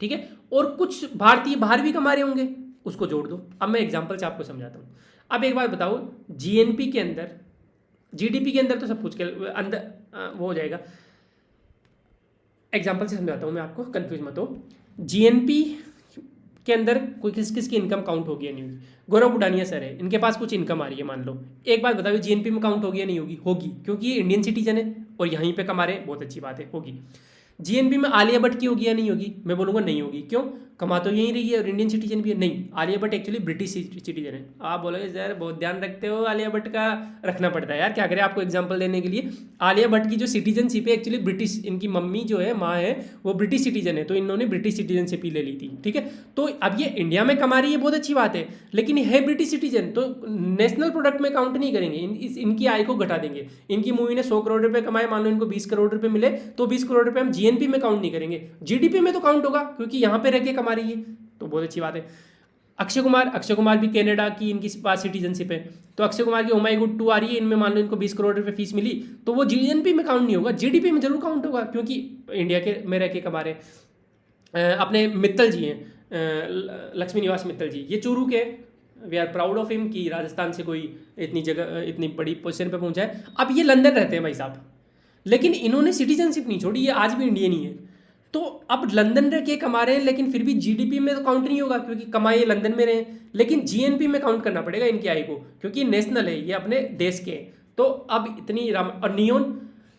ठीक है, और कुछ भारतीय बाहर भी कमा रहे होंगे उसको जोड़ दो। अब मैं एग्जांपल से आपको समझाता हूँ। अब एक बात बताओ, जीएनपी के अंदर, जीडीपी के अंदर तो सब कुछ के अंदर वो हो जाएगा, एग्जांपल से समझाता हूँ मैं आपको, कंफ्यूज मत हो। जीएनपी के अंदर कोई किस की इनकम काउंट होगी या नहीं होगी, गौरव बुडानिया सर है, इनके पास कुछ इनकम आ रही है मान लो, एक बात बताओ जीएनपी में काउंट होगी या नहीं होगी, होगी, क्योंकि ये इंडियन सिटीजन है और यहीं पे कमा रहे हैं, बहुत अच्छी बात है, होगी। जीएनपी में आलिया भट्ट की होगी या नहीं होगी, मैं बोलूँगा नहीं होगी, क्यों, कमा तो यहीं रही है और इंडियन सिटीजन भी है, नहीं, Alia Bhatt actually British citizen है। आप बोलोगे यार बहुत ध्यान रखते हो, आलिया भट्ट का रखना पड़ता है यार, क्या करें आपको एग्जांपल देने के लिए। आलिया भट्ट की जो सिटीजनशिप है एक्चुअली ब्रिटिश, इनकी मम्मी जो है, माँ है, वो ब्रिटिश सिटीजन है, तो इन्होंने ब्रिटिश सिटीजनशिप ही ले ली थी, ठीक है। तो अब ये इंडिया में कमा रही है, बहुत अच्छी बात है, लेकिन है ब्रिटिश सिटीजन, तो नेशनल प्रोडक्ट में काउंट नहीं करेंगे, इनकी आय को घटा देंगे। इनकी मूवी ने 100 करोड़ रुपए कमाए, मान लो इनको 20 करोड़ रुपए मिले, तो 20 करोड़ रुपए हम जीएनपी में काउंट नहीं करेंगे, जीडीपी में तो काउंट होगा, क्योंकि यहाँ पे रह के कमा रही है, तो बहुत अच्छी बात है। अक्षय कुमार भी कनाडा की इनकी पास सिटीजनशिप है, तो अक्षय कुमार की ओ माय गॉड 2 आ रही है, इनमें मान लो इनको 20 करोड़ रुपए फीस मिली, तो वो जीएनपी में काउंट नहीं होगा, जीडीपी में जरूर काउंट होगा, क्योंकि इंडिया के में रह के कमा रहे। अपने मित्तल जी हैं, लक्ष्मी निवास मित्तल जी, ये चूरू के, we are proud of him कि राजस्थान से कोई इतनी जगह, इतनी बड़ी पोजीशन पे पहुंचा है। अब ये लंदन रहते हैं भाई साहब, लेकिन इन्होंने सिटीजनशिप नहीं छोड़ी, ये आज भी इंडियन ही है। तो अब लंदन रह के कमा रहे हैं, लेकिन फिर भी जीडीपी में तो काउंट नहीं होगा, क्योंकि कमाए लंदन में रहे, लेकिन जीएनपी में काउंट करना पड़ेगा इनकी आय को, क्योंकि नेशनल है, ये अपने देश के। तो अब इतनी और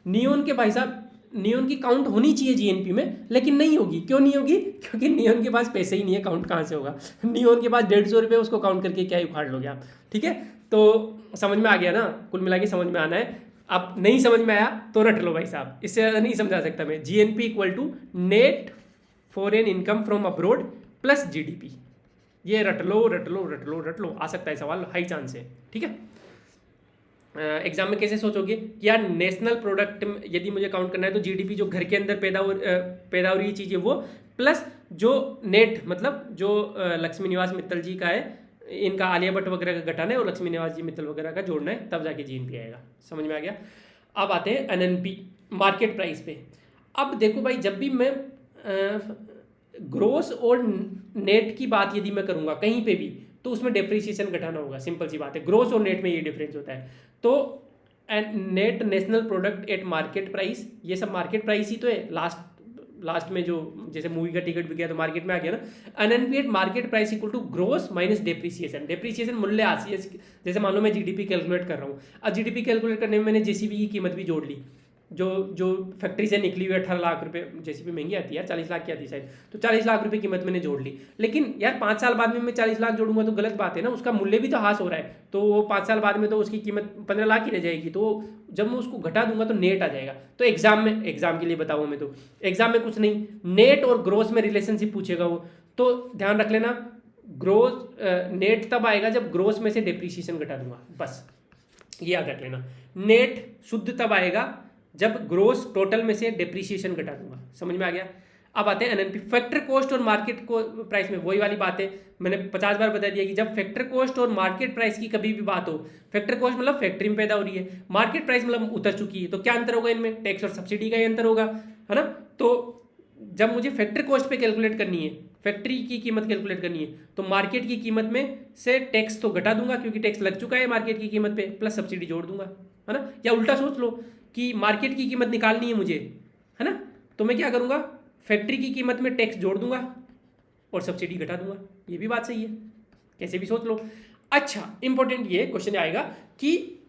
नियोन के भाई साहब, नियोन की काउंट होनी चाहिए जीएनपी में, लेकिन नहीं होगी, क्यों नहीं होगी, क्योंकि नियोन के पास पैसे ही नहीं है, काउंट कहाँ से होगा, नियोन के पास 150 रुपये, उसको काउंट करके क्या ही उखाड़ लोगे आप, ठीक है। तो समझ में आ गया ना, कुल मिला के समझ में आना है। अब नहीं समझ में आया तो रट लो भाई साहब, इससे ज़्यादा नहीं समझा सकता मैं। GNP equal to net foreign income from abroad plus GDP, ये रट लो रट लो रट लो रट लो, आ सकता है सवाल, हाई चांस है, ठीक है। एग्जाम में कैसे सोचोगे कि यार नेशनल प्रोडक्ट यदि मुझे काउंट करना है तो जीडीपी जो घर के अंदर पैदा हो रही चीज़ है वो, प्लस जो नेट मतलब जो लक्ष्मी निवास मित्तल जी का है, इनका आलिया भट्ट वगैरह का घटाना है और लक्ष्मी निवास जी मित्तल वगैरह का जोड़ना है, तब जाके जीएनपी आएगा। समझ में आ गया। अब आते हैं एनएनपी, मार्केट प्राइस पे। अब देखो भाई, जब भी मैं ग्रोस और नेट की बात यदि मैं करूँगा कहीं पे भी, तो उसमें डेप्रिसिएशन घटाना होगा, सिंपल सी बात है। ग्रोस और नेट में ये डिफरेंस होता है। तो net national product at market price, ये सब मार्केट प्राइस ही तो है। लास्ट में जो जैसे मूवी का टिकट भी गया तो मार्केट में आ गया ना। NNP at market price equal to gross minus depreciation. Depreciation मूल्य आती है, जैसे मान लो मैं जीडीपी कैलकुलेट कर रहा हूँ, अब जीडीपी कैलकुलेट करने में मैंने जेसीबी की कीमत भी जोड़ ली, जो फैक्ट्री से निकली हुई 18 लाख रुपए, जेसीबी महंगी आती है यार, 40 लाख की आती है शायद, तो 40 लाख रुपए कीमत मैंने जोड़ ली। लेकिन यार 5 साल बाद में मैं 40 लाख जोड़ूंगा तो गलत बात है ना, उसका मूल्य भी तो हास हो रहा है, तो वो 5 साल बाद में तो उसकी कीमत 15 लाख ही रह जाएगी। तो जब मैं उसको घटा दूंगा तो नेट आ जाएगा। तो एग्जाम के लिए बताऊँ मैं, तो एग्जाम में कुछ नहीं, नेट और ग्रोस में रिलेशनशिप पूछेगा वो, तो ध्यान रख लेना, ग्रोस नेट तब आएगा जब ग्रोस में से डेप्रिसिएशन घटा दूंगा, बस ये याद रख लेना। नेट शुद्ध तब आएगा जब ग्रोस टोटल में से डेप्रिसिएशन घटा दूंगा। समझ में आ गया। अब आते हैं एनएनपी, फैक्टर कॉस्ट और मार्केट को प्राइस में वही वाली बात है, मैंने 50 बार बता दिया कि जब फैक्टर कॉस्ट और मार्केट प्राइस की कभी भी बात हो, फैक्टर कॉस्ट मतलब फैक्ट्री में पैदा हो रही है, मार्केट प्राइस मतलब उतर चुकी है, तो क्या अंतर होगा इनमें, टैक्स और सब्सिडी का ही अंतर होगा, है ना। तो जब मुझे फैक्टर कॉस्ट पे कैलकुलेट करनी है, फैक्ट्री की कीमत कैलकुलेट करनी है, तो मार्केट की कीमत में से टैक्स तो घटा दूंगा क्योंकि टैक्स लग चुका है मार्केट की कीमत पे, प्लस सब्सिडी जोड़ दूंगा, है ना। या उल्टा सोच लो कि मार्केट की कीमत निकालनी है मुझे, है ना, तो मैं क्या करूंगा, फैक्ट्री की कीमत में टैक्स जोड़ दूंगा और सब्सिडी घटा दूंगा। ये भी बात सही है, कैसे भी सोच लो। अच्छा, इंपॉर्टेंट ये क्वेश्चन आएगा कि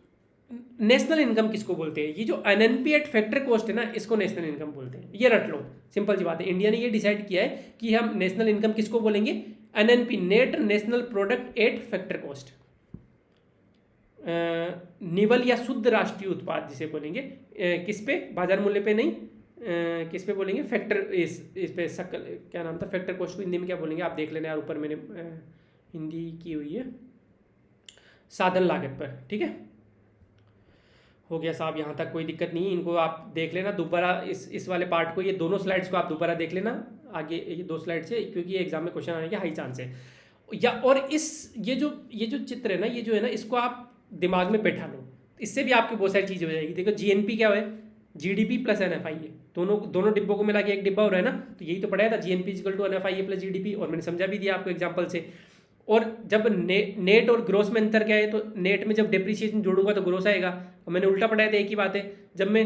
नेशनल इनकम किसको बोलते हैं। ये जो एनएनपी एट फैक्टर कॉस्ट है ना, इसको नेशनल इनकम बोलते हैं। ये रट लो, सिंपल सी बात है। इंडिया ने ये डिसाइड किया है कि हम नेशनल इनकम किसको बोलेंगे, NNP, net national product at factor cost, निवल या शुद्ध राष्ट्रीय उत्पाद जिसे बोलेंगे, किस पे, बाजार मूल्य पे नहीं, किस पे बोलेंगे, फैक्टर, इस पे सकल, क्या नाम था फैक्टर कॉस्ट को हिंदी में क्या बोलेंगे आप देख लेना यार, ऊपर मैंने हिंदी की हुई है, साधन लागत पर। ठीक है, हो गया साहब, यहाँ तक कोई दिक्कत नहीं है। इनको आप देख लेना दोबारा, इस वाले पार्ट को, ये दोनों स्लाइड्स को आप दोबारा देख लेना, आगे ये 2 स्लाइड से, क्योंकि ये एग्जाम में क्वेश्चन आने के हाई चांस है। या और ये जो चित्र है ना, ये जो है ना, इसको आप दिमाग में बैठा लो, इससे भी आपकी बहुत सारी चीज़ें हो जाएगी। देखो जीएनपी क्या है, जीडीपी प्लस एनएफआई है, दोनों डिब्बों को मिला के एक डिब्बा हो रहा है ना, तो यही तो पढ़ाया था, GNP equal to NFI plus GDP, और मैंने समझा भी दिया आपको एग्जाम्पल से। और जब नेट और ग्रोस में अंतर क्या है, तो नेट में जब डिप्रिसिएशन जोड़ूंगा तो ग्रोस आएगा, और मैंने उल्टा पढ़ाया था, एक ही बात है, जब मैं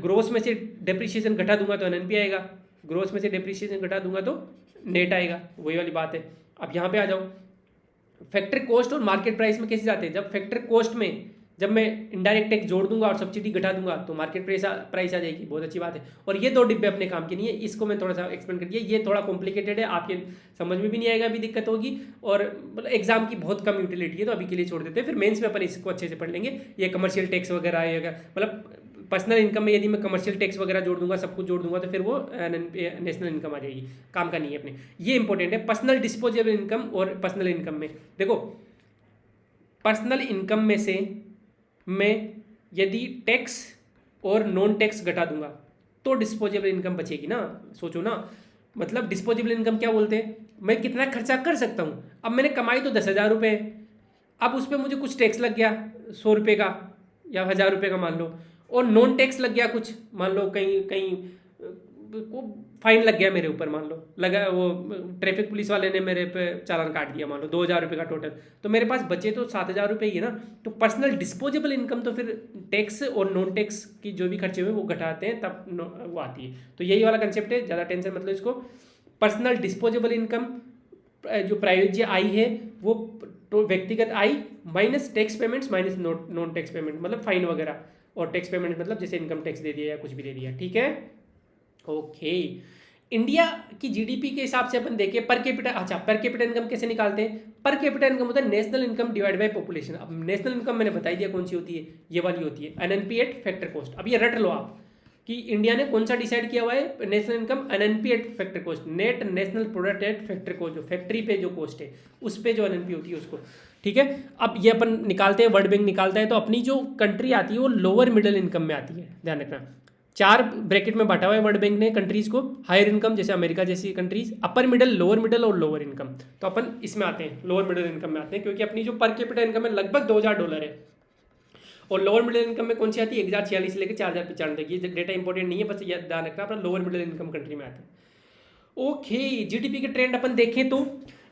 ग्रोस में से डिप्रिसिएशन घटा दूंगा तो एनएनपी आएगा, ग्रोस में से डिप्रिसिएशन घटा दूंगा तो नेट आएगा, वही वाली बात है। अब यहाँ पे आ जाओ, फैक्टर कॉस्ट और मार्केट प्राइस में कैसे जाते हैं, जब फैक्टर कॉस्ट में जब मैं इनडायरेक्ट टैक्स जोड़ दूंगा और सब्सिडी घटा दूंगा तो मार्केट प्राइस आ जाएगी, बहुत अच्छी बात है। और ये 2 डिब्बे अपने काम के नहीं है, इसको मैं थोड़ा सा एक्सप्लेन कर दिया, ये थोड़ा कॉम्प्लिकेटेड है, आपके समझ में भी नहीं आएगा, अभी दिक्कत होगी, और मतलब एग्जाम की बहुत कम यूटिलिटी है, तो अभी के लिए छोड़ देते हैं, फिर मेंस में अपन इसको अच्छे से पढ़ लेंगे। ये कमर्शियल टैक्स वगैरह आएगा, मतलब पर्सनल इनकम में यदि मैं कमर्शियल टैक्स वगैरह जोड़ दूंगा, सब कुछ जोड़ दूंगा, तो फिर वो नेशनल इनकम आ जाएगी, काम का नहीं है अपने। ये इंपॉर्टेंट है, पर्सनल डिस्पोजेबल इनकम और पर्सनल इनकम में। देखो पर्सनल इनकम में से मैं यदि टैक्स और नॉन टैक्स घटा दूंगा तो डिस्पोजेबल इनकम बचेगी ना, सोचो ना, मतलब डिस्पोजेबल इनकम क्या बोलते हैं, मैं कितना खर्चा कर सकता हूँ। अब मैंने कमाई तो 10,000 रुपये, अब उस पर मुझे कुछ टैक्स लग गया 100 रुपये का या 1,000 रुपये का मान लो, और नॉन टैक्स लग गया कुछ, मान लो कहीं कहीं को फाइन लग गया मेरे ऊपर, मान लो लगा, वो ट्रैफिक पुलिस वाले ने मेरे पे चालान काट दिया, मान लो 2,000 रुपये का टोटल, तो मेरे पास बचे तो 7,000 रुपये ही है ना। तो पर्सनल डिस्पोजेबल इनकम तो फिर टैक्स और नॉन टैक्स की जो भी खर्चे हुए वो घटाते हैं तब वो आती है। तो यही वाला कंसेप्ट है, ज़्यादा टेंशन मतलब इसको। पर्सनल डिस्पोजेबल इनकम जो प्राइवेट आई है वो तो व्यक्तिगत आय minus tax payments minus non tax payment, मतलब फाइन वगैरह, और टैक्स पेमेंट मतलब जैसे इनकम टैक्स दे दिया या कुछ भी दे दिया, ठीक है। ओके, इंडिया की जीडीपी के हिसाब से अपन देखें पर कैपिटा, अच्छा पर कैपिटा इनकम कैसे निकालते हैं, पर कैपिटा इनकम होता है national income divide by population. अब नेशनल इनकम मैंने बता दिया कौन सी होती है, ये वाली होती है एनएनपी एट फैक्टर कॉस्ट। अब ये रट लो आप कि इंडिया ने कौन सा डिसाइड किया हुआ है national income, NNP eight factor cost, net national product at factor cost, जो फैक्ट्री पे जो कॉस्ट है उस पे जो एनएनपी होती है उसको, ठीक है। अब ये अपन निकालते हैं, वर्ल्ड बैंक निकालता है, तो अपनी जो कंट्री आती है वो लोअर मिडिल इनकम में आती है, ध्यान रखना। 4 ब्रैकेट में बांटा हुआ है वर्ल्ड बैंक ने कंट्रीज को, हायर इनकम जैसे अमेरिका जैसी countries, upper middle, lower middle और लोअर इनकम। तो अपन इसमें आते हैं, लोअर मिडिल इनकम में आते हैं, क्योंकि अपनी जो पर कैपिटा इनकम है लगभग $2,000 है, और लोअर मिडिल इनकम में कौन सी आती है 1,046 से लेकर 4,095। ये डेटा इंपॉर्टेंट नहीं है, बस ये ध्यान रखना, अपना लोअर मिडिल इनकम कंट्री में आते हैं। ओके, जीडीपी के ट्रेंड अपन देखें तो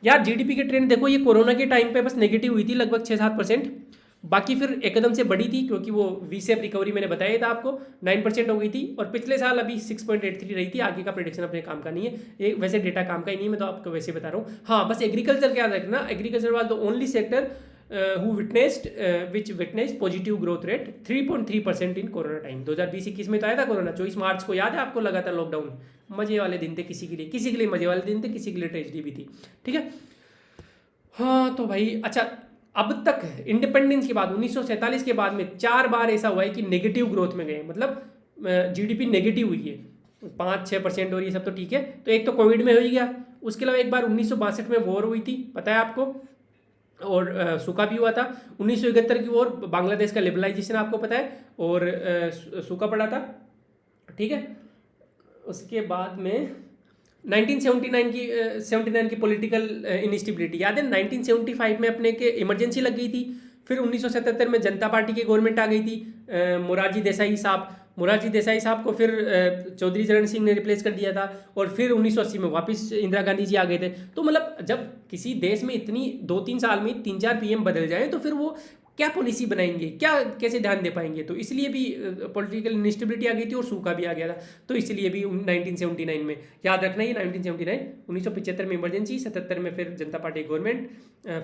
यार जीडीपी के ट्रेंड देखो, ये कोरोना के टाइम पे बस नेगेटिव हुई थी लगभग 6-7%, बाकी फिर एकदम से बढ़ी थी, क्योंकि वो वी शेप रिकवरी मैंने बताया था आपको, 9% हो गई थी, और पिछले साल अभी 6.83 रही थी। आगे का प्रेडिक्शन अपने काम का नहीं है, ये वैसे डेटा काम का ही नहीं है, मैं तो आपको वैसे बता रहा हूँ। हाँ, बस एग्रीकल्चर क्या रखना, agriculture was the only sector which witnessed positive growth rate 3.3% in corona time. 2020-21 में तो आया था कोरोना, 24 मार्च को, याद है आपको, लगा था लॉकडाउन, मजे वाले दिन थे, किसी के लिए मजे वाले दिन थे, किसी के लिए ट्रेजेडी भी थी, ठीक है। हाँ तो भाई अच्छा, अब तक इंडिपेंडेंस के बाद 1947 के बाद में 4 बार ऐसा हुआ है कि नेगेटिव ग्रोथ में गए, मतलब जीडीपी नेगेटिव हुई है 5-6% और ये सब तो ठीक है। तो एक तो कोविड में हो ही गया, उसके अलावा एक बार 1962 में वॉर हुई थी, पता है आपको, और सूखा भी हुआ था। 1971 की वॉर, बांग्लादेश का लिबरलाइजेशन आपको पता है, और सूखा पड़ा था, ठीक है। उसके बाद में 1979 की पॉलिटिकल इनस्टेबिलिटी याद है, 1975 में अपने के इमरजेंसी लग गई थी, फिर 1977 में जनता पार्टी की गवर्नमेंट आ गई थी, मोरारजी देसाई साहब को फिर चौधरी चरण सिंह ने रिप्लेस कर दिया था, और फिर 1980 में वापस इंदिरा गांधी जी आ गए थे। तो मतलब जब किसी देश में इतनी 2-3 साल में 3-4 पीएम बदल जाएं तो फिर वो क्या पॉलिसी बनाएंगे, क्या कैसे ध्यान दे पाएंगे, तो इसलिए भी पॉलिटिकल इनस्टेबिलिटी आ गई थी और सूखा भी आ गया था। तो इसलिए भी 1979 में याद रखना, ये 1979, 1975 में इमरजेंसी, 77 में फिर जनता पार्टी गवर्नमेंट,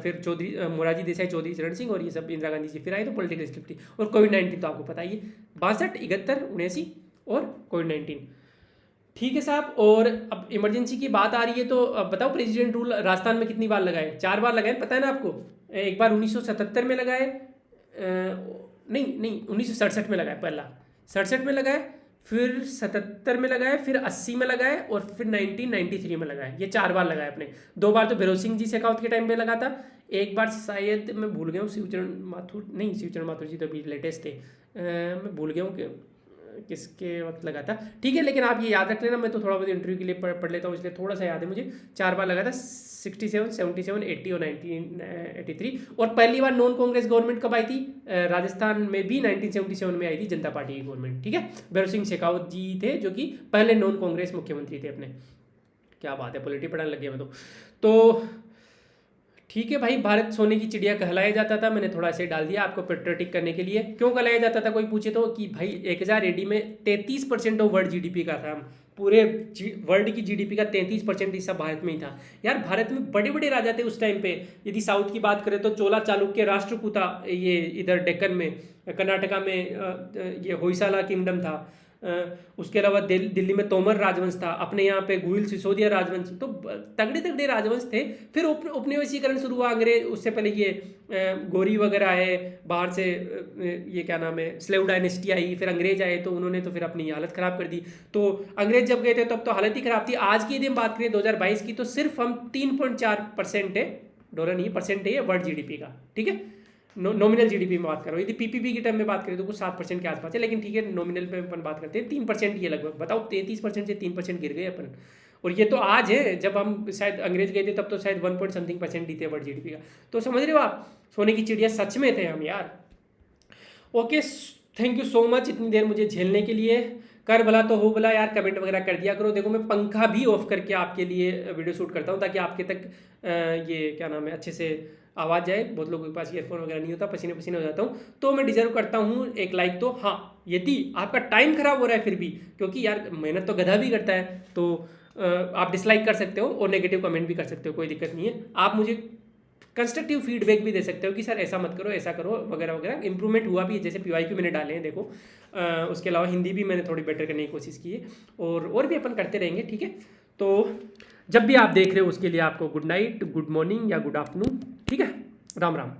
फिर मोरारजी देसाई, चौधरी चरण सिंह और ये सब इंदिरा गांधी जी फिर आए, तो पॉलिटिकल इंस्टेबिलिटी। और कोविड-19 तो आपको पता ही है, 62, 71, 79 और कोविड-19, ठीक है साहब। और अब इमरजेंसी की बात आ रही है, तो अब बताओ प्रेसिडेंट रूल राजस्थान में कितनी बार लगाए, 4 बार लगाए, पता है ना आपको। एक बार 1977 में लगाए, नहीं 1967 में लगाए, पहला 67 में लगाए, फिर 77 में लगाए, फिर 80 में लगाए, और फिर 1993 में लगाए। ये 4 बार लगाए अपने। 2 बार तो भैरों सिंह जी शेखावत के टाइम पे लगा था, एक बार शायद मैं भूल गया हूँ शिवचरण माथुर जी तो अभी लेटेस्ट थे, मैं भूल गया हूँ कि किसके वक्त लगा था, ठीक है। लेकिन आप ये याद रख लेना, मैं तो थोड़ा बहुत इंटरव्यू के लिए पढ़ लेता हूँ, इसलिए थोड़ा सा याद है मुझे। 4 बार लगा था, 67, 77, 80 और 1983। और पहली बार नॉन कांग्रेस गवर्नमेंट कब आई थी? राजस्थान में भी 1977 में आई थी जनता पार्टी की गवर्नमेंट, ठीक है। भैरव सिंह शेखावत जी थे जो कि पहले नॉन कांग्रेस मुख्यमंत्री थे अपने। क्या बात है, पॉलिटी पढ़ाने लग गया मैं तो ठीक है भाई। भारत सोने की चिड़िया कहलाया जाता था, मैंने थोड़ा ऐसे डाल दिया आपको पेट्रियोटिक करने के लिए। क्यों कहलाया जाता था कोई पूछे तो, कि भाई 1000 AD में 33% ऑफ वर्ल्ड जीडीपी का था, पूरे वर्ल्ड की जीडीपी का 33% हिस्सा भारत में ही था। यार भारत में बड़े बड़े राजा थे उस टाइम पे। यदि साउथ की बात करें तो चोला चालुक्य राष्ट्रकूटा, ये इधर डेक्कन में कर्नाटका में ये होयसाला किंगडम था। उसके अलावा दिल्ली में तोमर राजवंश था, अपने यहाँ पे गुइल सिसोदिया राजवंश, तो तगड़े तगड़े राजवंश थे। फिर उपनिवेशीकरण शुरू हुआ अंग्रेज, उससे पहले ये गोरी वगैरह आए बाहर से, ये क्या नाम है, स्लेव डायनेस्टी आई, फिर अंग्रेज आए तो उन्होंने तो फिर अपनी हालत ख़राब कर दी। तो अंग्रेज जब गए थे तब तो हालत ही ख़राब थी। आज की यदि हम बात करें 2022 की, तो सिर्फ हम 3.4% है, डॉलर नहीं परसेंट है वर्ल्ड जीडीपी का, ठीक है। नॉमिनल जीडीपी में बात कर रहा हूँ। यदि पीपीपी के टर्म में बात करें तो कुछ 7% के आसपास है, लेकिन ठीक है नॉमिनल पे अपन बात करते हैं 3% ये लगभग। बताओ 33% से 3% गिर गए अपन। और ये तो आज है, जब हम शायद अंग्रेज गए थे तब तो शायद 1 ही थे वर्ल्ड जीडीपी का। तो समझ रहे हो आप, सोने की चिड़िया सच में थे हम यार। Okay, thank you so much इतनी देर मुझे झेलने के लिए। कर भला तो हो भला यार, कमेंट वगैरह कर दिया करो। देखो मैं पंखा भी ऑफ करके आपके लिए वीडियो शूट करता हूँ ताकि आपके तक ये क्या नाम है अच्छे से आवाज़ जाए। बहुत लोगों के पास ईयरफोन वगैरह नहीं होता, पसीने पसीने हो जाता हूँ, तो मैं डिजर्व करता हूँ एक लाइक तो। हाँ यदि आपका टाइम खराब हो रहा है फिर भी, क्योंकि यार मेहनत तो गधा भी करता है, तो आप डिसलाइक कर सकते हो और नेगेटिव कमेंट भी कर सकते हो, कोई दिक्कत नहीं है। आप मुझे कंस्ट्रक्टिव फीडबैक भी दे सकते हो कि सर ऐसा मत करो, ऐसा करो वगैरह वगैरह। इंप्रूवमेंट हुआ भी है, जैसे PYQ मैंने डाले हैं देखो। उसके अलावा हिंदी भी मैंने थोड़ी बेटर करने की कोशिश की है, और भी अपन करते रहेंगे, ठीक है। तो जब भी आप देख रहे हो उसके लिए आपको गुड नाइट, गुड मॉर्निंग या गुड आफ्टरनून, ठीक है। राम राम।